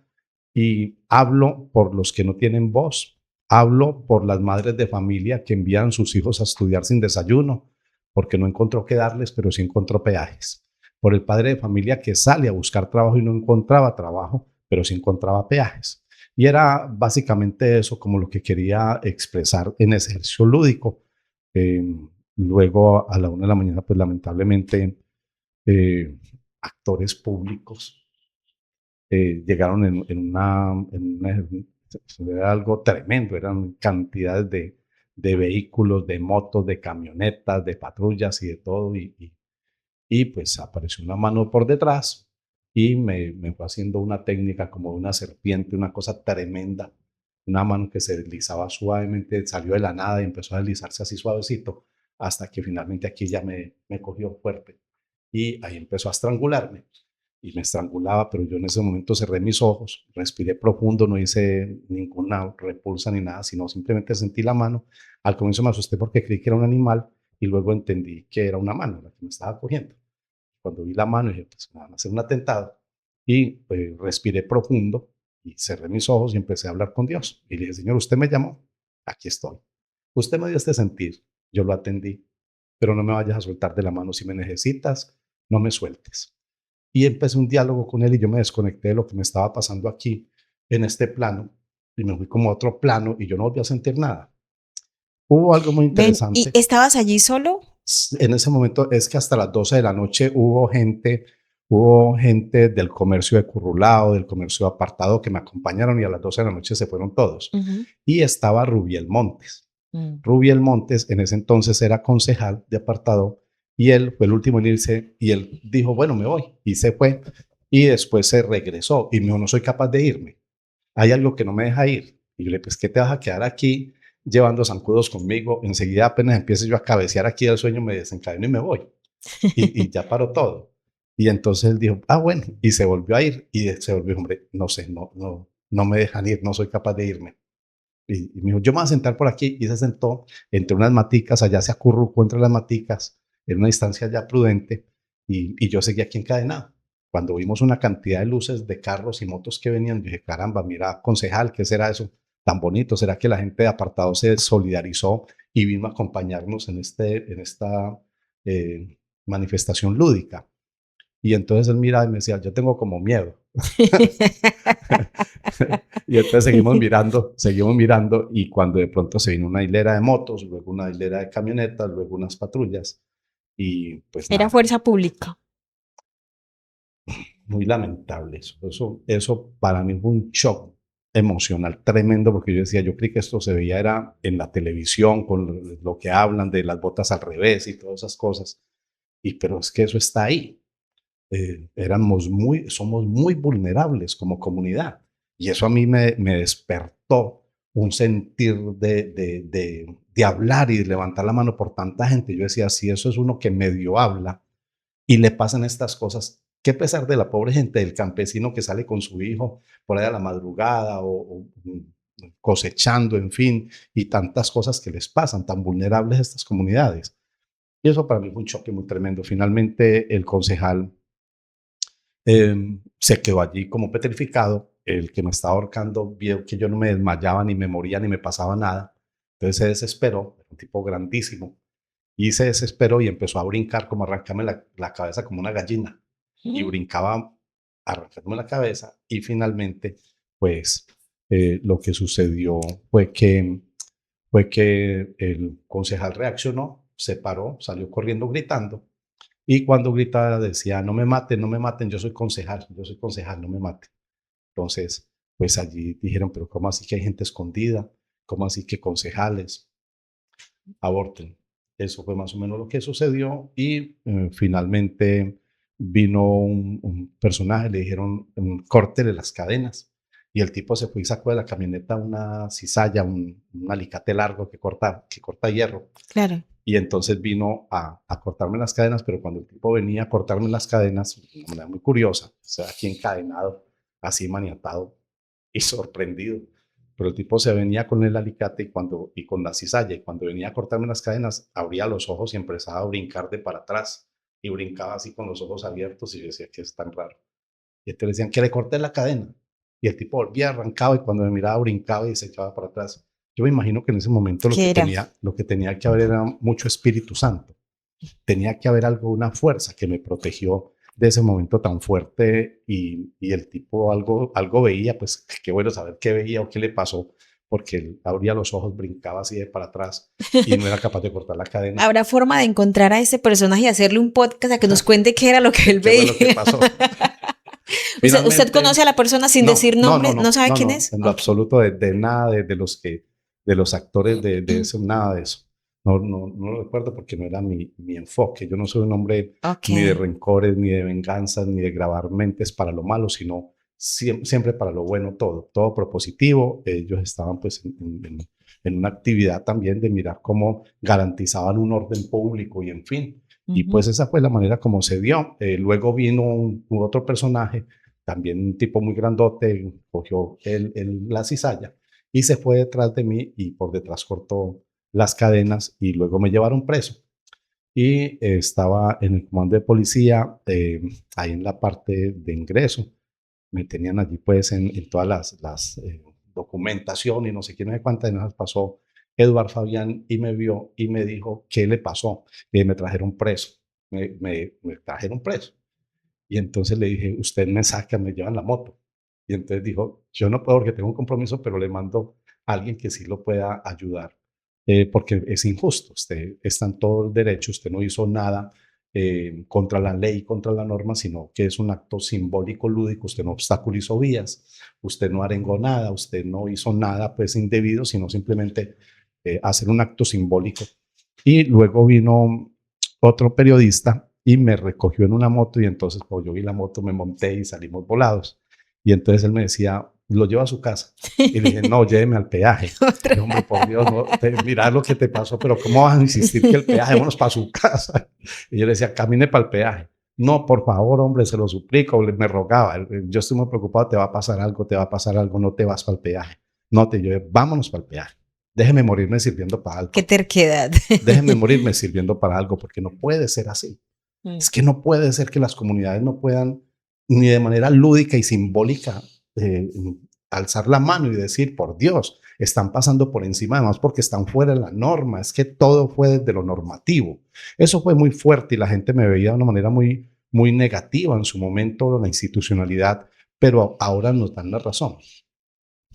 y hablo por los que no tienen voz, hablo por las madres de familia que envían sus hijos a estudiar sin desayuno, porque no encontró qué darles, pero sí encontró peajes, por el padre de familia que sale a buscar trabajo y no encontraba trabajo, pero sí encontraba peajes. Y era básicamente eso como lo que quería expresar en ese ejercicio lúdico. Eh, Luego a la 1 de la mañana, pues lamentablemente, eh, actores públicos llegaron era algo tremendo, eran cantidades de vehículos, de motos, de camionetas, de patrullas y de todo, y pues apareció una mano por detrás y me fue haciendo una técnica como de una serpiente, una cosa tremenda, una mano que se deslizaba suavemente, salió de la nada y empezó a deslizarse así suavecito, hasta que finalmente aquí ya me cogió fuerte y ahí empezó a estrangularme y me estrangulaba, pero yo en ese momento cerré mis ojos, respiré profundo, no hice ninguna repulsa ni nada, sino simplemente sentí la mano. Al comienzo me asusté porque creí que era un animal y luego entendí que era una mano la que me estaba cogiendo. Cuando vi la mano dije, pues me van a hacer un atentado y pues, respiré profundo y cerré mis ojos y empecé a hablar con Dios. Y le dije, Señor, usted me llamó, aquí estoy. Usted me dio este sentir, yo lo atendí, pero no me vayas a soltar de la mano. Si me necesitas, no me sueltes. Y empecé un diálogo con él y yo me desconecté de lo que me estaba pasando aquí en este plano y me fui como a otro plano y yo no volví a sentir nada. Hubo algo muy Ven, ¿y interesante. estabas allí solo? En ese momento es que hasta las 12 de la noche hubo gente del comercio de Currulao, del comercio de apartado que me acompañaron y a las 12 de la noche se fueron todos. Ujú. Y estaba Rubiel Montes. Mm. Rubiel Montes en ese entonces era concejal de apartado y él fue el último en irse y él dijo, bueno, me voy y se fue y después se regresó y me dijo, no soy capaz de irme, hay algo que no me deja ir. Y yo le dije, pues, ¿qué te vas a quedar aquí llevando zancudos conmigo? Enseguida apenas empiezo yo a cabecear aquí del sueño, me desencadeno y me voy. Y ya paró todo. Y entonces él dijo, ah, bueno, y se volvió a ir y se volvió, hombre, no sé, no me dejan ir, no soy capaz de irme. Y me dijo, yo me voy a sentar por aquí y se sentó entre unas maticas, allá se acurrucó entre las maticas, en una distancia ya prudente, y yo seguía aquí encadenado. Cuando vimos una cantidad de luces de carros y motos que venían, dije, caramba, mira, concejal, ¿qué será eso tan bonito? ¿Será que la gente de apartado se solidarizó y vino a acompañarnos en esta eh, manifestación lúdica? Y entonces él miraba y me decía, yo tengo como miedo. Y entonces seguimos mirando y cuando de pronto se vino una hilera de motos, luego una hilera de camionetas, luego unas patrullas y pues Era nada, fuerza pública. muy lamentable eso. Eso para mí fue un shock emocional tremendo porque yo decía, yo creí que esto se veía era en la televisión con lo que hablan de las botas al revés y todas esas cosas, y pero es que eso está ahí. Somos muy vulnerables como comunidad. Y eso a mí me despertó un sentir de hablar y de levantar la mano por tanta gente. Yo decía, si eso es uno que medio habla y le pasan estas cosas, qué pesar de la pobre gente, del campesino que sale con su hijo por ahí a la madrugada cosechando, en fin, y tantas cosas que les pasan, tan vulnerables a estas comunidades. Y eso para mí fue un choque muy tremendo. Finalmente, el concejal se quedó allí como petrificado. El que me estaba ahorcando vio que yo no me desmayaba, ni me moría, ni me pasaba nada. Entonces se desesperó, un tipo grandísimo, y se desesperó y empezó a brincar, como arrancarme la cabeza como una gallina. Y brincaba arrancándome la cabeza. Y finalmente, pues lo que sucedió fue que el concejal reaccionó, se paró, salió corriendo gritando y cuando gritaba decía, no me maten, yo soy concejal, no me maten. Entonces, pues allí dijeron, pero ¿cómo así que hay gente escondida? ¿Cómo así que concejales aborten? Eso fue más o menos lo que sucedió y finalmente vino un personaje, le dijeron, córtele las cadenas. Y el tipo se fue y sacó de la camioneta una cizalla, un alicate largo que corta hierro Claro. y entonces vino a cortarme las cadenas, pero cuando el tipo venía a cortarme las cadenas, de una manera muy curiosa, o sea, aquí encadenado, así maniatado y sorprendido. Pero el tipo se venía con el alicate y con la cizalla, y cuando venía a cortarme las cadenas, abría los ojos y empezaba a brincar de para atrás, y brincaba así con los ojos abiertos, y yo decía, ¿qué es tan raro? Y entonces decían que le corté la cadena, y el tipo volvía, arrancaba, y cuando me miraba brincaba y se echaba para atrás. Yo me imagino que en ese momento ¿Qué era? lo que tenía que haber era mucho Espíritu Santo. Tenía que haber algo, una fuerza que me protegió de ese momento tan fuerte, y el tipo algo veía, pues qué bueno saber qué veía o qué le pasó, porque él abría los ojos, brincaba así de para atrás y no era capaz de cortar la cadena. ¿Habrá forma de encontrar a ese personaje y hacerle un podcast a que nos cuente qué era lo que él ¿Qué fue veía? lo que pasó? ¿Usted Finalmente, conoce a la persona sin no, decir no, nombre? no, ¿No no, sabe no, quién no, es? en lo Ok. absoluto de nada de los actores de eso, nada de eso. No, no, no lo recuerdo porque no era mi enfoque. Yo no soy un hombre Ok. ni de rencores, ni de venganzas, ni de grabar mentes para lo malo, sino siempre para lo bueno, todo propositivo. Ellos estaban pues en una actividad también de mirar cómo garantizaban un orden público y en fin. Y Ujú. pues esa fue la manera como se dio. Luego vino otro personaje, también un tipo muy grandote, cogió la cizalla y se fue detrás de mí y por detrás cortó las cadenas y luego me llevaron preso. Y estaba en el comando de policía, ahí en la parte de ingreso. Me tenían allí pues en todas las documentación y no sé quién, no sé cuántas, y nos pasó Eduard Fabián y me vio y me dijo, ¿qué le pasó? Y me trajeron preso, me trajeron preso. Y entonces le dije, usted me saca, me lleva en la moto. Y entonces dijo, yo no puedo porque tengo un compromiso, pero le mando a alguien que sí lo pueda ayudar, porque es injusto. Usted está en todo el derecho, usted no hizo nada contra la ley, contra la norma, sino que es un acto simbólico, lúdico. Usted no obstaculizó vías, usted no arengó nada, usted no hizo nada pues indebido, sino simplemente hacer un acto simbólico. Y luego vino otro periodista y me recogió en una moto y entonces cuando yo vi la moto me monté y salimos volados. Y entonces él me decía, lo llevo a su casa. Y le dije, no, lléveme al peaje. Otra. Y, hombre, por Dios, no, mira lo que te pasó, pero ¿cómo vas a insistir que el peaje? Vámonos para su casa. Y yo le decía, camine para el peaje. No, por favor, hombre, se lo suplico, me rogaba. Yo estoy muy preocupado, te va a pasar algo, te va a pasar algo, no te vas para el peaje. No te lleve, vámonos para el peaje. Déjeme morirme sirviendo para Qué algo. terquedad. Déjenme morirme sirviendo para algo, porque no puede ser así. Mm. Es que no puede ser que las comunidades no puedan, ni de manera lúdica y simbólica, eh, alzar la mano y decir, por Dios, están pasando por encima, además porque están fuera de la norma. Es que todo fue desde lo normativo. Eso fue muy fuerte y la gente me veía de una manera muy negativa en su momento, la institucionalidad, pero ahora nos dan la razón,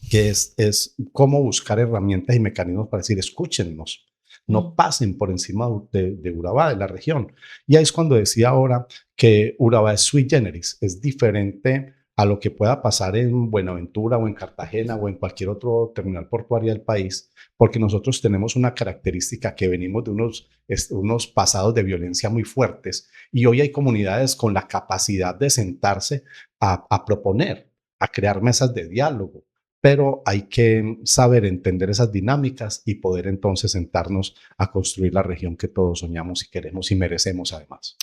que es cómo buscar herramientas y mecanismos para decir, escúchennos, no Mm. pasen por encima de Urabá, de la región. Y ahí es cuando decía ahora que Urabá es sui generis, es diferente a lo que pueda pasar en Buenaventura o en Cartagena o en cualquier otro terminal portuario del país, porque nosotros tenemos una característica que venimos de unos pasados de violencia muy fuertes y hoy hay comunidades con la capacidad de sentarse a proponer, a crear mesas de diálogo, pero hay que saber entender esas dinámicas y poder entonces sentarnos a construir la región que todos soñamos y queremos y merecemos además.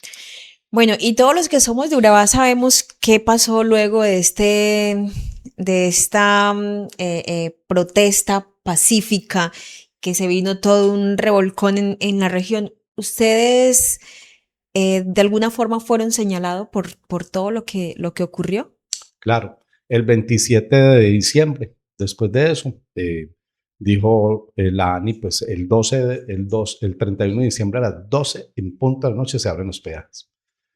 Bueno, y todos los que somos de Urabá sabemos qué pasó luego de esta protesta pacífica, que se vino todo un revolcón en la región. ¿Ustedes de alguna forma fueron señalados por todo lo que ocurrió? Claro, el 27 de diciembre, después de eso, dijo la ANI, pues el 31 de diciembre a las 12 en punto de la noche se abren los peajes.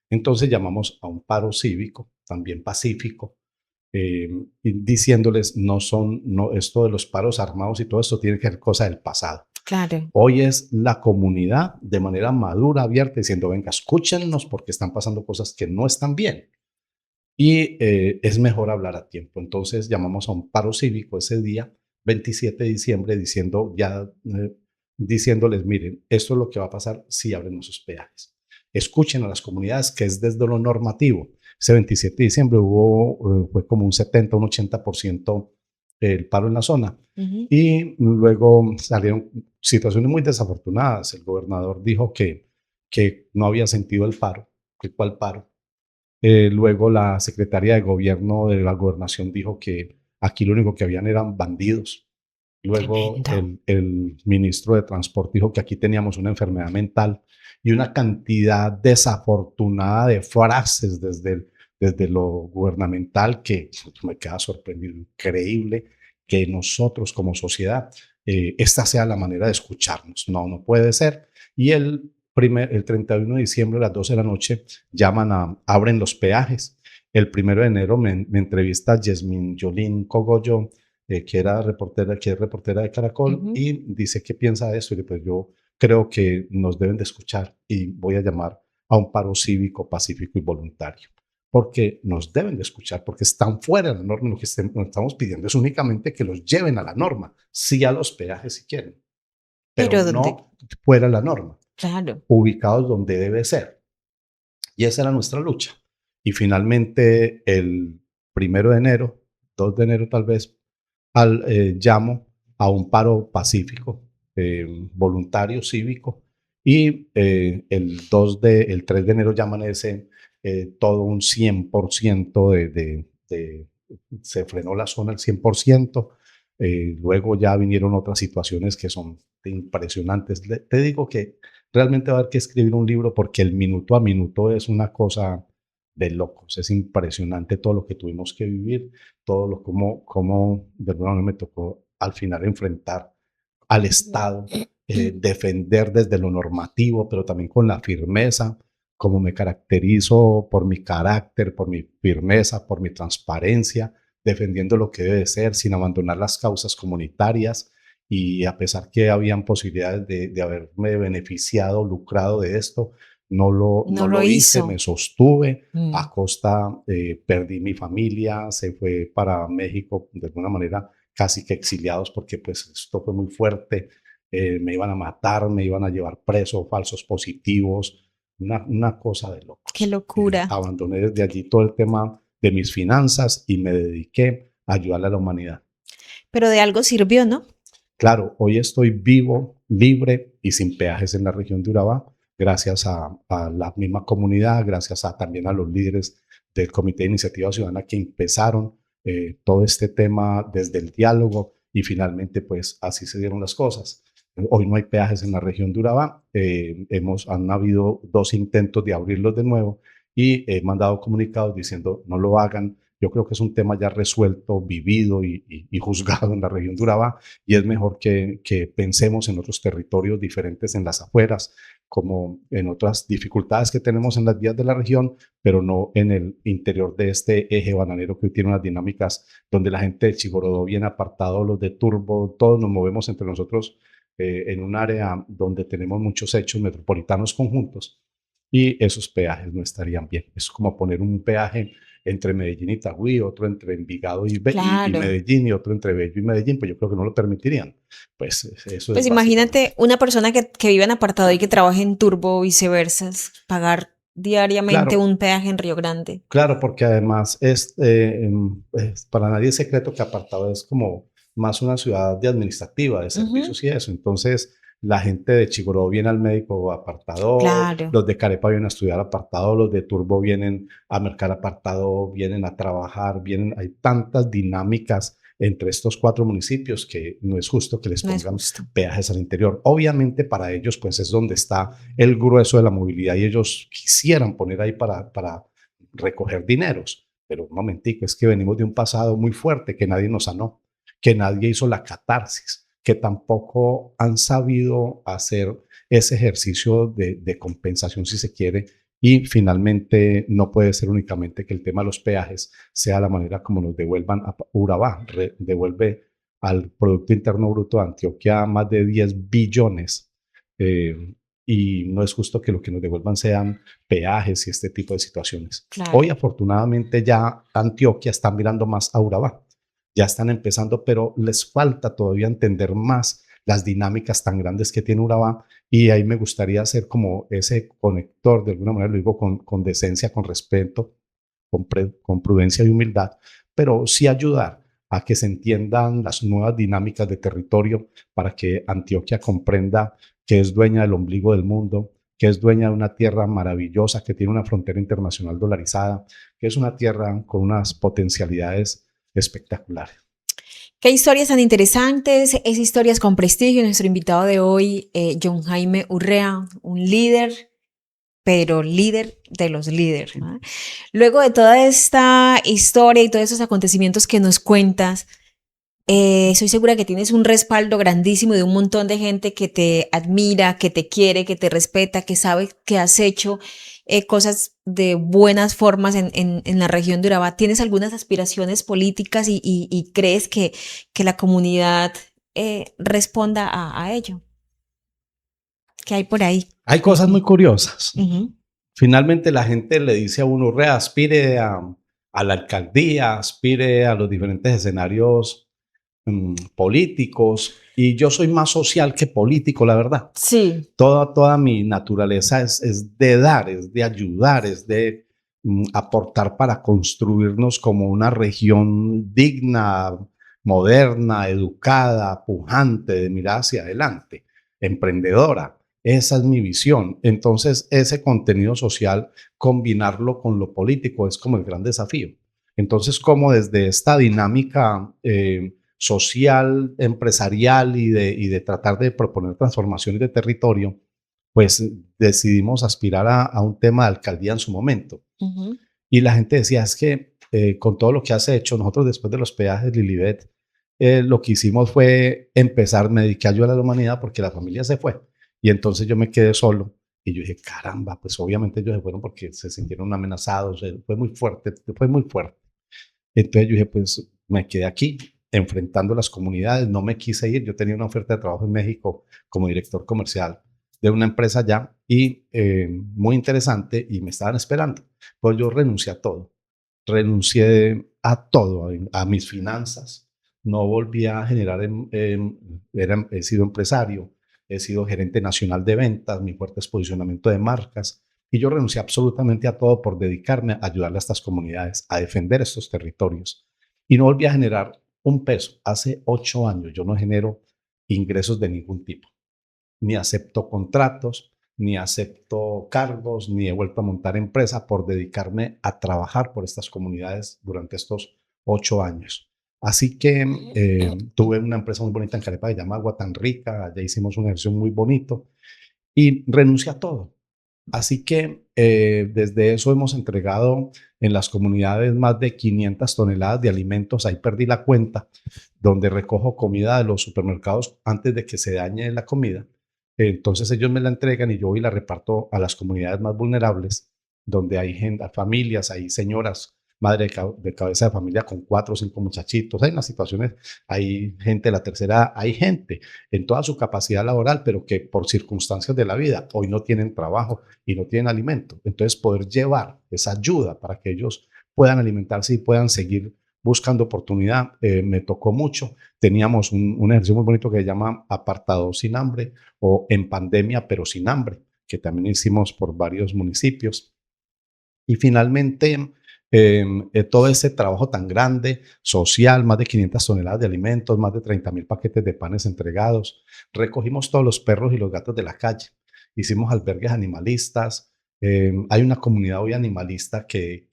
Entonces llamamos a un paro cívico, también pacífico, y diciéndoles, no, esto de los paros armados y todo esto tiene que ser cosa del pasado. Claro. Hoy es la comunidad de manera madura, abierta, diciendo, venga, escúchennos porque están pasando cosas que no están bien y es mejor hablar a tiempo. Entonces llamamos a un paro cívico ese día, 27 de diciembre, diciéndoles, miren, esto es lo que va a pasar si abren esos peajes. Escuchen a las comunidades, que es desde lo normativo. Ese 27 de diciembre fue como un 70, un 80% el paro en la zona. Ujú. Y luego salieron situaciones muy desafortunadas. El gobernador dijo que no había sentido el paro. ¿Cuál paro? Luego la secretaria de gobierno de la gobernación dijo que aquí lo único que habían eran bandidos. Luego Tremendo. el ministro de Transporte dijo que aquí teníamos una enfermedad mental y una cantidad desafortunada de frases desde lo gubernamental que me queda sorprendido, increíble que nosotros como sociedad esta sea la manera de escucharnos. No, no puede ser. Y el 31 de diciembre a las 12 de la noche abren los peajes. El 1 de enero me entrevista Yasmín Yolín Cogollo, que es reportera de Caracol, Ujú. y dice qué piensa de esto. Y pues yo creo que nos deben de escuchar y voy a llamar a un paro cívico, pacífico y voluntario, porque nos deben de escuchar, porque están fuera de la norma. Lo que estamos pidiendo es únicamente que los lleven a la norma, sí a los peajes si quieren, pero Pero donde, no fuera de la norma, claro. ubicados donde debe ser. Y esa era nuestra lucha. Y finalmente el 1 de enero, 2 de enero tal vez, llamo a un paro pacífico, voluntario, cívico, y el 3 de enero ya amanece todo un 100% se frenó la zona al 100%. Luego ya vinieron otras situaciones que son impresionantes. Te digo que realmente va a haber que escribir un libro porque el minuto a minuto es una cosa de locos. Es impresionante todo lo que tuvimos que vivir, todo lo como de alguna manera me tocó al final enfrentar al Estado, defender desde lo normativo, pero también con la firmeza, como me caracterizo por mi carácter, por mi firmeza, por mi transparencia, defendiendo lo que debe ser sin abandonar las causas comunitarias. Y a pesar que habían posibilidades de haberme beneficiado, lucrado de esto, No no lo lo hice, hizo. me sostuve. Mm. A costa, perdí mi familia, se fue para México de alguna manera casi que exiliados porque pues esto fue muy fuerte. Me iban a matar, me iban a llevar preso, falsos positivos, una cosa de Qué locos. locura. Abandoné desde allí todo el tema de mis finanzas y me dediqué a ayudarle a la humanidad. Pero de algo sirvió, ¿no? Claro, hoy estoy vivo, libre y sin peajes en la región de Urabá, gracias a la misma comunidad, gracias también a los líderes del Comité de Iniciativa Ciudadana que empezaron todo este tema desde el diálogo y finalmente pues así se dieron las cosas. Hoy no hay peajes en la región de Urabá, han habido 2 intentos de abrirlos de nuevo y he mandado comunicados diciendo no lo hagan. Yo creo que es un tema ya resuelto, vivido y juzgado en la región de Urabá y es mejor que pensemos en otros territorios diferentes en las afueras, como en otras dificultades que tenemos en las vías de la región, pero no en el interior de este eje bananero que hoy tiene unas dinámicas donde la gente de Chigorodó viene apartado, los de Turbo, todos nos movemos entre nosotros en un área donde tenemos muchos hechos metropolitanos conjuntos y esos peajes no estarían bien. Es como poner un peaje entre Medellín y Itagüí, otro entre Envigado y Claro. Medellín y otro entre Bello y Medellín, pues yo creo que no lo permitirían. Pues eso es Pues básicamente. imagínate una persona que vive en apartado y que trabaje en Turbo o viceversa, pagar diariamente Claro, un peaje en Río Grande. claro, porque además para nadie es secreto que Apartado es como más una ciudad de administrativa, de Ujú. servicios y eso. Entonces, la gente de Chigoró viene al médico Apartado, Claro. los de Carepa vienen a estudiar Apartado, los de Turbo vienen a mercar Apartado, vienen a trabajar, hay tantas dinámicas entre estos 4 municipios que no es justo que les No es pongan justo. peajes al interior. Obviamente para ellos pues es donde está el grueso de la movilidad y ellos quisieran poner ahí para recoger dineros. Pero un momentico, es que venimos de un pasado muy fuerte que nadie nos sanó, que nadie hizo la catarsis, que tampoco han sabido hacer ese ejercicio de compensación si se quiere. Y finalmente no puede ser únicamente que el tema de los peajes sea la manera como nos devuelvan a Urabá, devuelve al Producto Interno Bruto de Antioquia más de 10 billones. eh, y no es justo que lo que nos devuelvan sean peajes y este tipo de situaciones. Hoy, Claro. afortunadamente, ya Antioquia está mirando más a Urabá, ya están empezando, pero les falta todavía entender más las dinámicas tan grandes que tiene Urabá y ahí me gustaría ser como ese conector, de alguna manera lo digo con decencia, con respeto, con prudencia y humildad, pero sí ayudar a que se entiendan las nuevas dinámicas de territorio para que Antioquia comprenda que es dueña del ombligo del mundo, que es dueña de una tierra maravillosa, que tiene una frontera internacional dolarizada, que es una tierra con unas potencialidades espectaculares. Qué historias tan interesantes, es historias con prestigio. Nuestro invitado de hoy, John Jaime Urrea, un líder, pero líder de los líderes, ¿no? Luego de toda esta historia y todos esos acontecimientos que nos cuentas, soy segura que tienes un respaldo grandísimo de un montón de gente que te admira, que te quiere, que te respeta, que sabe que has hecho cosas de buenas formas en la región de Urabá. ¿Tienes algunas aspiraciones políticas y crees que la comunidad responda a ello? ¿Qué hay por ahí? Hay cosas muy curiosas. Uh-huh. Finalmente la gente le dice a uno, aspire a la alcaldía, aspire a los diferentes escenarios políticos, y yo soy más social que político, la verdad. Sí. Toda mi naturaleza es de dar, es de ayudar, es de aportar para construirnos como una región digna, moderna, educada, pujante, de mirar hacia adelante, emprendedora. Esa es mi visión. Entonces, ese contenido social, combinarlo con lo político es como el gran desafío. Entonces, como desde esta dinámica social, empresarial y de tratar de proponer transformaciones de territorio, pues decidimos aspirar a un tema de alcaldía en su momento. Uh-huh. Y la gente decía, es que con todo lo que has hecho, nosotros después de los peajes, Lilibet, lo que hicimos fue empezar, me dediqué a ayudar a la humanidad porque la familia se fue. Y entonces yo me quedé solo. Y yo dije, caramba, pues obviamente ellos se fueron porque se sintieron amenazados, fue muy fuerte, fue muy fuerte. Entonces yo dije, pues me quedé aquí enfrentando las comunidades, no me quise ir, yo tenía una oferta de trabajo en México como director comercial de una empresa allá y muy interesante y me estaban esperando. Pues yo renuncié a todo, a mis finanzas, no volví a generar, he sido empresario, he sido gerente nacional de ventas, mi fuerte es posicionamiento de marcas, y yo renuncié absolutamente a todo por dedicarme a ayudarle a estas comunidades, a defender estos territorios. Y no volví a generar un peso. Hace 8 años yo no genero ingresos de ningún tipo. Ni acepto contratos, ni acepto cargos, ni he vuelto a montar empresa por dedicarme a trabajar por estas comunidades durante estos 8 años. Así que tuve una empresa muy bonita en Carepa que se llama Agua Tan Rica, allá hicimos un ejercicio muy bonito y renuncié a todo. Así que desde eso hemos entregado en las comunidades más de 500 toneladas de alimentos, ahí perdí la cuenta, donde recojo comida de los supermercados antes de que se dañe la comida. Entonces ellos me la entregan y yo voy y la reparto a las comunidades más vulnerables, donde hay gente, familias, hay señoras, madre de cabeza de familia con 4 o 5 muchachitos, hay unas situaciones, hay gente de la tercera edad, hay gente en toda su capacidad laboral, pero que por circunstancias de la vida hoy no tienen trabajo y no tienen alimento. Entonces poder llevar esa ayuda para que ellos puedan alimentarse y puedan seguir buscando oportunidad, me tocó mucho. Teníamos un ejercicio muy bonito que se llama Apartado sin hambre o En pandemia pero sin hambre, que también hicimos por varios municipios. Y finalmente, todo ese trabajo tan grande, social, más de 500 toneladas de alimentos, más de 30,000 paquetes de panes entregados. Recogimos todos los perros y los gatos de la calle. Hicimos albergues animalistas. Hay una comunidad hoy animalista que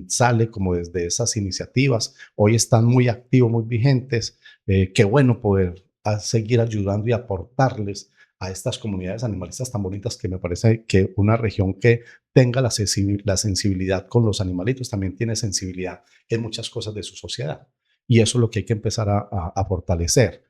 sale como desde esas iniciativas. Hoy están muy activos, muy vigentes. Qué bueno poder seguir ayudando y aportarles a estas comunidades animalistas tan bonitas, que me parece que una región que tenga la sensibilidad con los animalitos también tiene sensibilidad en muchas cosas de su sociedad. Y eso es lo que hay que empezar a fortalecer.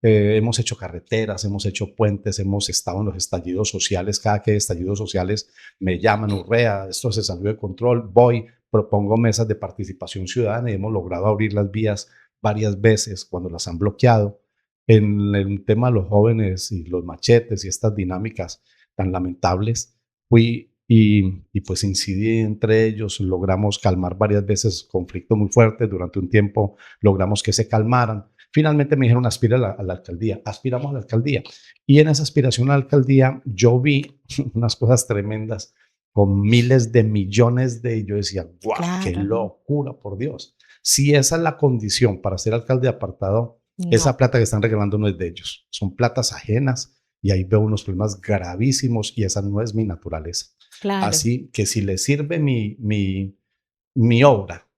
Hemos hecho carreteras, hemos hecho puentes, hemos estado en los estallidos sociales. Cada que hay estallidos sociales me llaman, Urrea, esto se salió de control, voy, propongo mesas de participación ciudadana y hemos logrado abrir las vías varias veces cuando las han bloqueado. En el tema de los jóvenes y los machetes y estas dinámicas tan lamentables, fui y pues incidí entre ellos, logramos calmar varias veces conflictos muy fuertes, durante un tiempo logramos que se calmaran. Finalmente me dijeron, aspira a la alcaldía, aspiramos a la alcaldía. Y en esa aspiración a la alcaldía yo vi unas cosas tremendas con miles de millones de, y yo decía, guau, claro, qué locura, por Dios. Si esa es la condición para ser alcalde de apartado, no. Esa plata que están regalando no es de ellos, son platas ajenas y ahí veo unos problemas gravísimos y esa no es mi naturaleza. Claro. Así que si le sirve mi obra,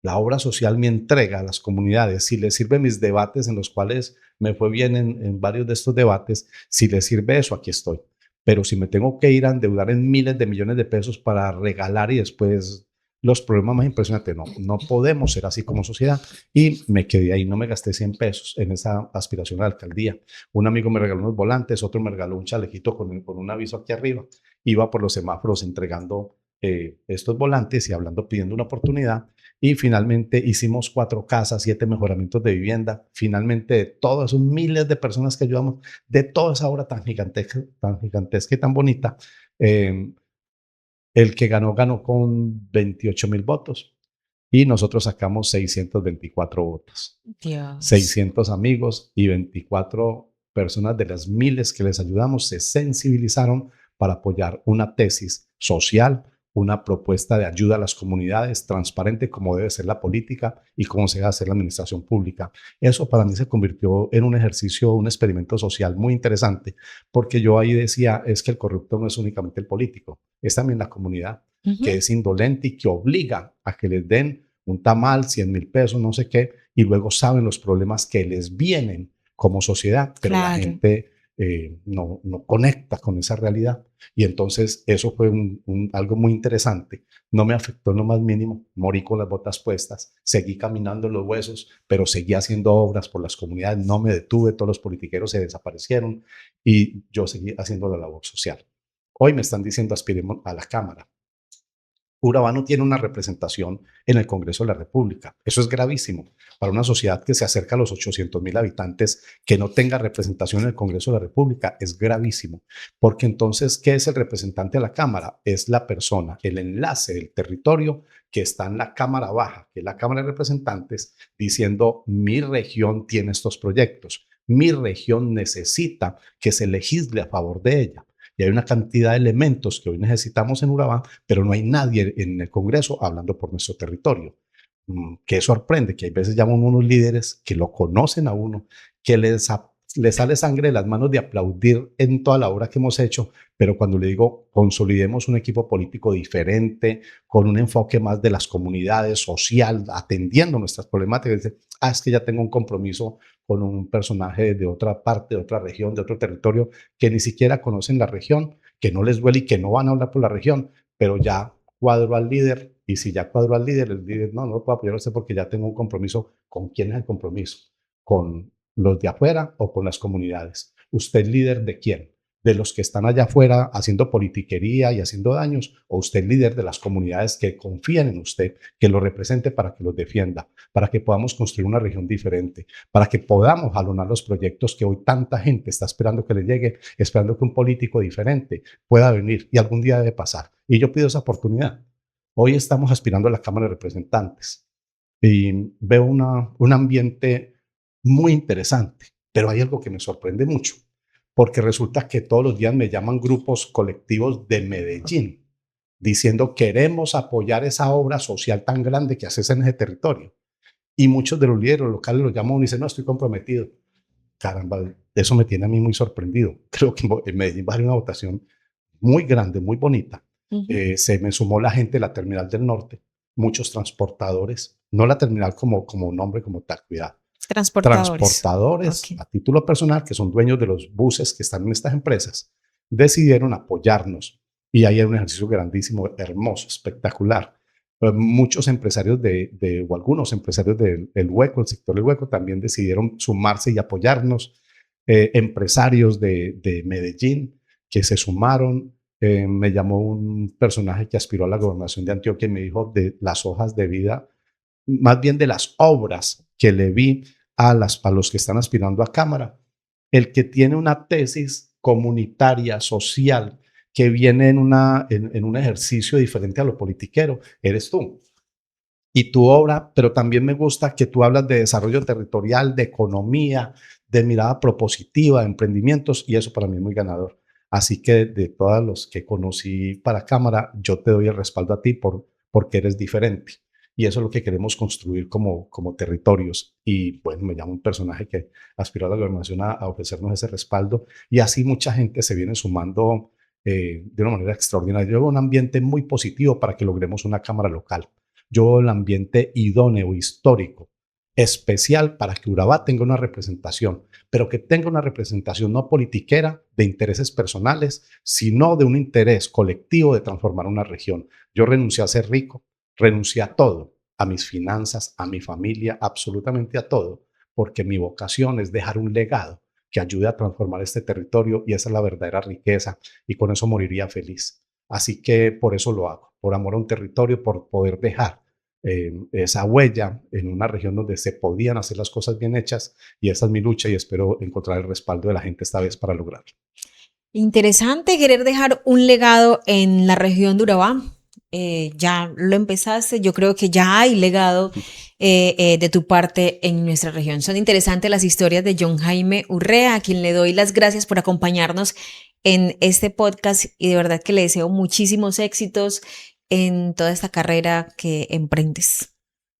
la obra social, mi entrega a las comunidades, si le sirve mis debates en los cuales me fue bien en varios de estos debates, si le sirve eso, aquí estoy. Pero si me tengo que ir a endeudar en miles de millones de pesos para regalar y después los problemas más impresionantes, no podemos ser así como sociedad. Y me quedé ahí, no me gasté 100 pesos en esa aspiración a la alcaldía. Un amigo me regaló unos volantes, otro me regaló un chalequito con un aviso aquí arriba. Iba por los semáforos entregando estos volantes y hablando, pidiendo una oportunidad. Y finalmente hicimos 4 casas, 7 mejoramientos de vivienda. Finalmente, de todos esos miles de personas que ayudamos, de toda esa obra tan gigantesca y tan bonita, eh, el que ganó con 28.000 votos y nosotros sacamos 624 votos. Dios. 600 amigos y 24 personas de las miles que les ayudamos se sensibilizaron para apoyar una tesis social, una propuesta de ayuda a las comunidades transparente como debe ser la política y cómo se debe hacer la administración pública. Eso para mí se convirtió en un ejercicio, un experimento social muy interesante, porque yo ahí decía, es que el corrupto no es únicamente el político, es también la comunidad, que Ujú. es indolente y que obliga a que les den un tamal, 100.000 pesos, no sé qué, y luego saben los problemas que les vienen como sociedad, pero la Claro. gente no conecta con esa realidad. Y entonces eso fue algo muy interesante. No me afectó en lo más mínimo, morí con las botas puestas, seguí caminando en los huesos, pero seguí haciendo obras por las comunidades, no me detuve, todos los politiqueros se desaparecieron y yo seguí haciendo la labor social. Hoy me están diciendo aspiremos a la Cámara. Urabá no tiene una representación en el Congreso de la República. Eso es gravísimo para una sociedad que se acerca a los 800.000 habitantes, que no tenga representación en el Congreso de la República. Es gravísimo, porque entonces, ¿qué es el representante de la Cámara? Es la persona, el enlace del territorio que está en la Cámara Baja, que es la Cámara de Representantes, diciendo mi región tiene estos proyectos, mi región necesita que se legisle a favor de ella. Y hay una cantidad de elementos que hoy necesitamos en Urabá, pero no hay nadie en el Congreso hablando por nuestro territorio. Que sorprende que hay veces llaman unos líderes que lo conocen a uno, que les sale sangre de las manos de aplaudir en toda la obra que hemos hecho, pero cuando le digo consolidemos un equipo político diferente, con un enfoque más de las comunidades, social, atendiendo nuestras problemáticas, dice, es que ya tengo un compromiso con un personaje de otra parte, de otra región, de otro territorio, que ni siquiera conocen la región, que no les duele y que no van a hablar por la región, pero ya cuadro al líder y si ya cuadro al líder, el líder no lo puedo apoyar a usted porque ya tengo un compromiso. ¿Con quién es el compromiso? ¿Con los de afuera o con las comunidades? ¿Usted es líder de quién? ¿De los que están allá afuera haciendo politiquería y haciendo daños? ¿O usted es líder de las comunidades que confían en usted, que lo represente para que los defienda, para que podamos construir una región diferente, para que podamos jalonar los proyectos que hoy tanta gente está esperando que le llegue, esperando que un político diferente pueda venir y algún día debe pasar? Y yo pido esa oportunidad. Hoy estamos aspirando a la Cámara de Representantes y veo un ambiente muy interesante, pero hay algo que me sorprende mucho, porque resulta que todos los días me llaman grupos colectivos de Medellín diciendo queremos apoyar esa obra social tan grande que haces en ese territorio. Y muchos de los líderes locales lo llaman y dicen, no, estoy comprometido. Caramba, eso me tiene a mí muy sorprendido. Creo que en Medellín va a haber una votación muy grande, muy bonita. Ujú. Se me sumó la gente de la Terminal del Norte, muchos transportadores, no la terminal como nombre, como tal, cuidado. Transportadores. Transportadores Ok. a título personal, que son dueños de los buses que están en estas empresas, decidieron apoyarnos. Y ahí hay un ejercicio grandísimo, hermoso, espectacular. Muchos empresarios o algunos empresarios del hueco, el sector del hueco, también decidieron sumarse y apoyarnos. Empresarios de Medellín que se sumaron. Me llamó un personaje que aspiró a la gobernación de Antioquia y me dijo de las hojas de vida, más bien de las obras que le vi a los que están aspirando a Cámara. El que tiene una tesis comunitaria, social, que viene en un ejercicio diferente a lo politiquero, eres tú. Y tu obra, pero también me gusta que tú hablas de desarrollo territorial, de economía, de mirada propositiva, de emprendimientos, y eso para mí es muy ganador. Así que de todos los que conocí para Cámara, yo te doy el respaldo a ti porque eres diferente. y eso es lo que queremos construir como territorios. Y bueno, me llama un personaje que aspiró a la gobernación a ofrecernos ese respaldo, y así mucha gente se viene sumando de una manera extraordinaria. Yo veo un ambiente muy positivo para que logremos una Cámara local. Yo veo el ambiente idóneo, histórico, especial para que Urabá tenga una representación, pero que tenga una representación no politiquera de intereses personales, sino de un interés colectivo de transformar una región. Yo renuncié a ser rico, renuncié a todo, a mis finanzas, a mi familia, absolutamente a todo, porque mi vocación es dejar un legado que ayude a transformar este territorio, y esa es la verdadera riqueza, y con eso moriría feliz. Así que por eso lo hago, por amor a un territorio, por poder dejar esa huella en una región donde se podían hacer las cosas bien hechas, y esa es mi lucha y espero encontrar el respaldo de la gente esta vez para lograrlo. Interesante querer dejar un legado en la región de Urabá. Ya lo empezaste, yo creo que ya hay legado de tu parte en nuestra región. Son interesantes las historias de John Jaime Urrea, a quien le doy las gracias por acompañarnos en este podcast, y de verdad que le deseo muchísimos éxitos en toda esta carrera que emprendes.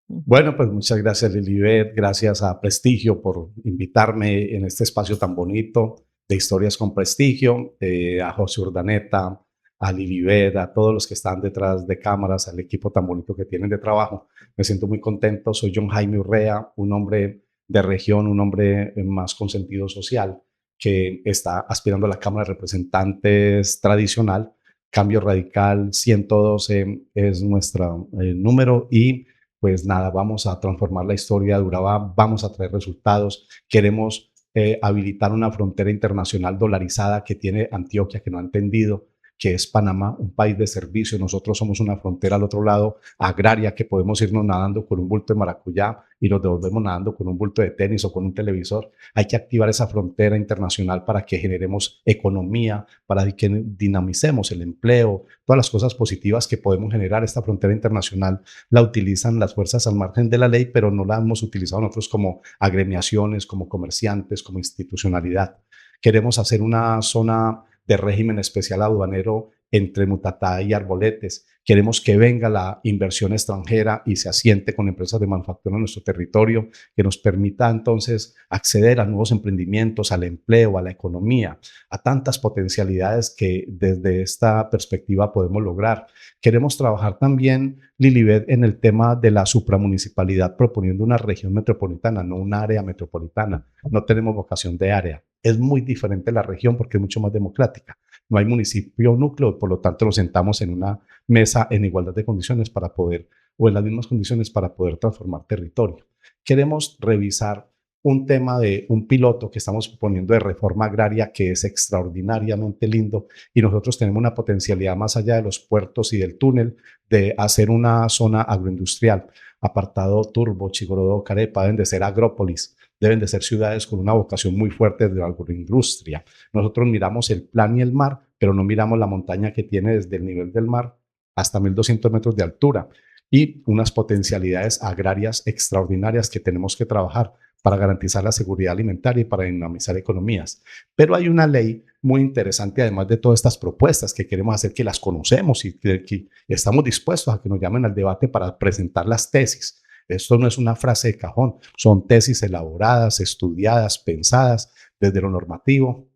Bueno, pues muchas gracias, Lilibet, gracias a Prestigio por invitarme en este espacio tan bonito de Historias con Prestigio, a José Urdaneta, a Lilibet, a todos los que están detrás de cámaras, al equipo tan bonito que tienen de trabajo. Me siento muy contento. Soy John Jaime Urrea, un hombre de región, un hombre más con sentido social, que está aspirando a la Cámara de Representantes tradicional. Cambio Radical 112 es nuestro número, y pues nada, vamos a transformar la historia de Urabá, vamos a traer resultados. Queremos habilitar una frontera internacional dolarizada que tiene Antioquia, que no ha entendido que es Panamá, un país de servicio. Nosotros somos una frontera al otro lado, agraria, que podemos irnos nadando con un bulto de maracuyá y nos devolvemos nadando con un bulto de tenis o con un televisor. Hay que activar esa frontera internacional para que generemos economía, para que dinamicemos el empleo, todas las cosas positivas que podemos generar. Esta frontera internacional la utilizan las fuerzas al margen de la ley, pero no la hemos utilizado nosotros como agremiaciones, como comerciantes, como institucionalidad. Queremos hacer una zona de régimen especial aduanero entre Mutatá y Arboletes. Queremos que venga la inversión extranjera y se asiente con empresas de manufactura en nuestro territorio, que nos permita entonces acceder a nuevos emprendimientos, al empleo, a la economía, a tantas potencialidades que desde esta perspectiva podemos lograr. Queremos trabajar también, Lilibet, en el tema de la supramunicipalidad, proponiendo una región metropolitana, no una área metropolitana. No tenemos vocación de área. Es muy diferente la región porque es mucho más democrática. No hay municipio núcleo, por lo tanto nos sentamos en una mesa en igualdad de condiciones para poder, o en las mismas condiciones para poder transformar territorio. Queremos revisar un tema de un piloto que estamos proponiendo de reforma agraria que es extraordinariamente lindo, y nosotros tenemos una potencialidad más allá de los puertos y del túnel de hacer una zona agroindustrial. Apartado Turbo, Chigorodó, Carepa deben de ser agrópolis, deben de ser ciudades con una vocación muy fuerte de la agroindustria. Nosotros miramos el plan y el mar, pero no miramos la montaña que tiene desde el nivel del mar hasta 1.200 metros de altura, y unas potencialidades agrarias extraordinarias que tenemos que trabajar para garantizar la seguridad alimentaria y para dinamizar economías. Pero hay una ley muy interesante, además de todas estas propuestas que queremos hacer, que las conocemos y que estamos dispuestos a que nos llamen al debate para presentar las tesis. Esto no es una frase de cajón, son tesis elaboradas, estudiadas, pensadas desde lo normativo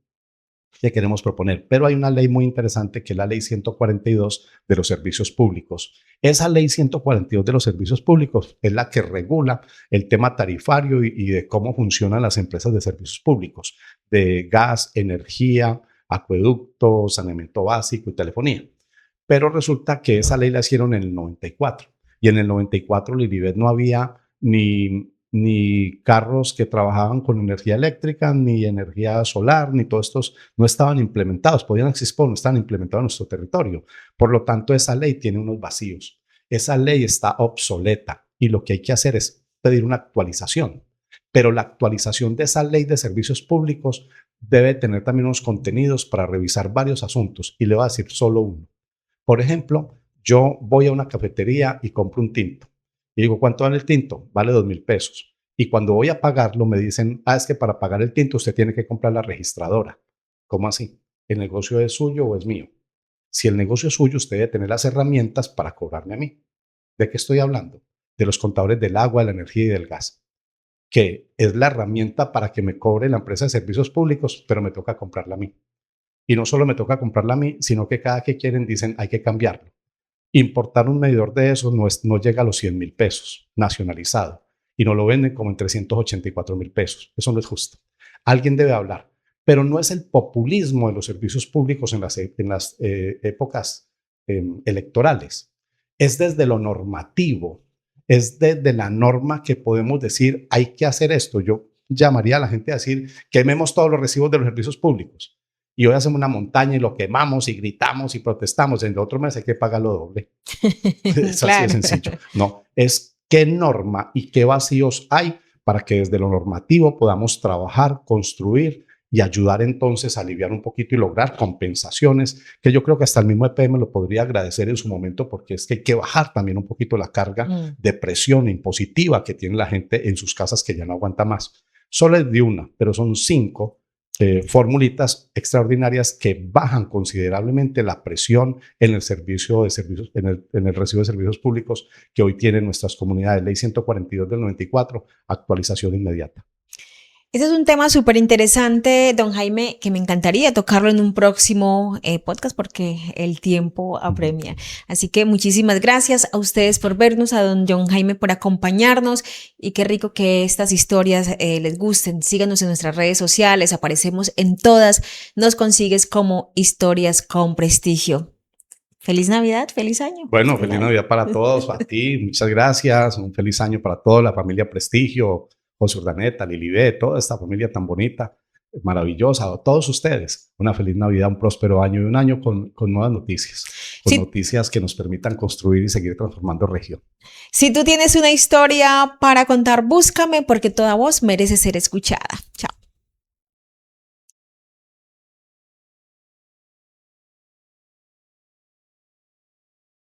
que queremos proponer. Pero hay una ley muy interesante que es la ley 142 de los servicios públicos. Esa ley 142 de los servicios públicos es la que regula el tema tarifario y de cómo funcionan las empresas de servicios públicos, de gas, energía, acueducto, saneamiento básico y telefonía. Pero resulta que esa ley la hicieron en el 94, y en el 94, Lilibet, no había ni carros que trabajaban con energía eléctrica, ni energía solar, ni todos estos no estaban implementados, podían existir, pero no estaban implementados en nuestro territorio. Por lo tanto, esa ley tiene unos vacíos. Esa ley está obsoleta y lo que hay que hacer es pedir una actualización. Pero la actualización de esa ley de servicios públicos debe tener también unos contenidos para revisar varios asuntos, y le voy a decir solo uno. Por ejemplo, yo voy a una cafetería y compro un tinto. Y digo, ¿cuánto vale el tinto? Vale 2.000 pesos. Y cuando voy a pagarlo me dicen, es que para pagar el tinto usted tiene que comprar la registradora. ¿Cómo así? ¿El negocio es suyo o es mío? Si el negocio es suyo, usted debe tener las herramientas para cobrarme a mí. ¿De qué estoy hablando? de los contadores del agua, de la energía y del gas, que es la herramienta para que me cobre la empresa de servicios públicos, pero me toca comprarla a mí. Y no solo me toca comprarla a mí, sino que cada que quieren dicen hay que cambiarlo. Importar un medidor de esos no llega a los 100.000 pesos nacionalizado y nos lo venden como en 384.000 pesos. Eso no es justo. Alguien debe hablar, pero no es el populismo de los servicios públicos en las épocas electorales. Es desde lo normativo, es desde la norma que podemos decir hay que hacer esto. Yo llamaría a la gente a decir quememos todos los recibos de los servicios públicos. Y hoy hacemos una montaña y lo quemamos y gritamos y protestamos. En el otro mes hay que pagar lo doble. Es Claro. así de sencillo. No, es qué norma y qué vacíos hay para que desde lo normativo podamos trabajar, construir y ayudar entonces a aliviar un poquito y lograr compensaciones, que yo creo que hasta el mismo EPM lo podría agradecer en su momento, porque es que hay que bajar también un poquito la carga de presión impositiva que tiene la gente en sus casas que ya no aguanta más. Solo es de una, pero son 5 formulitas extraordinarias que bajan considerablemente la presión en el servicio de servicios, en el recibo de servicios públicos que hoy tienen nuestras comunidades. Ley 142 del 94, actualización inmediata. Ese es un tema súper interesante, don Jaime, que me encantaría tocarlo en un próximo podcast porque el tiempo apremia. Así que muchísimas gracias a ustedes por vernos, a don John Jaime por acompañarnos y qué rico que estas historias les gusten. Síganos en nuestras redes sociales, aparecemos en todas, nos consigues como Historias con Prestigio. Feliz Navidad, feliz año. Bueno, feliz Navidad para todos, a ti, muchas gracias, un feliz año para toda la familia Prestigio, José Urdaneta, Lilibet, toda esta familia tan bonita, maravillosa, a todos ustedes, una feliz Navidad, un próspero año y un año con nuevas noticias, con noticias que nos permitan construir y seguir transformando región. Si tú tienes una historia para contar, búscame porque toda voz merece ser escuchada. Chao.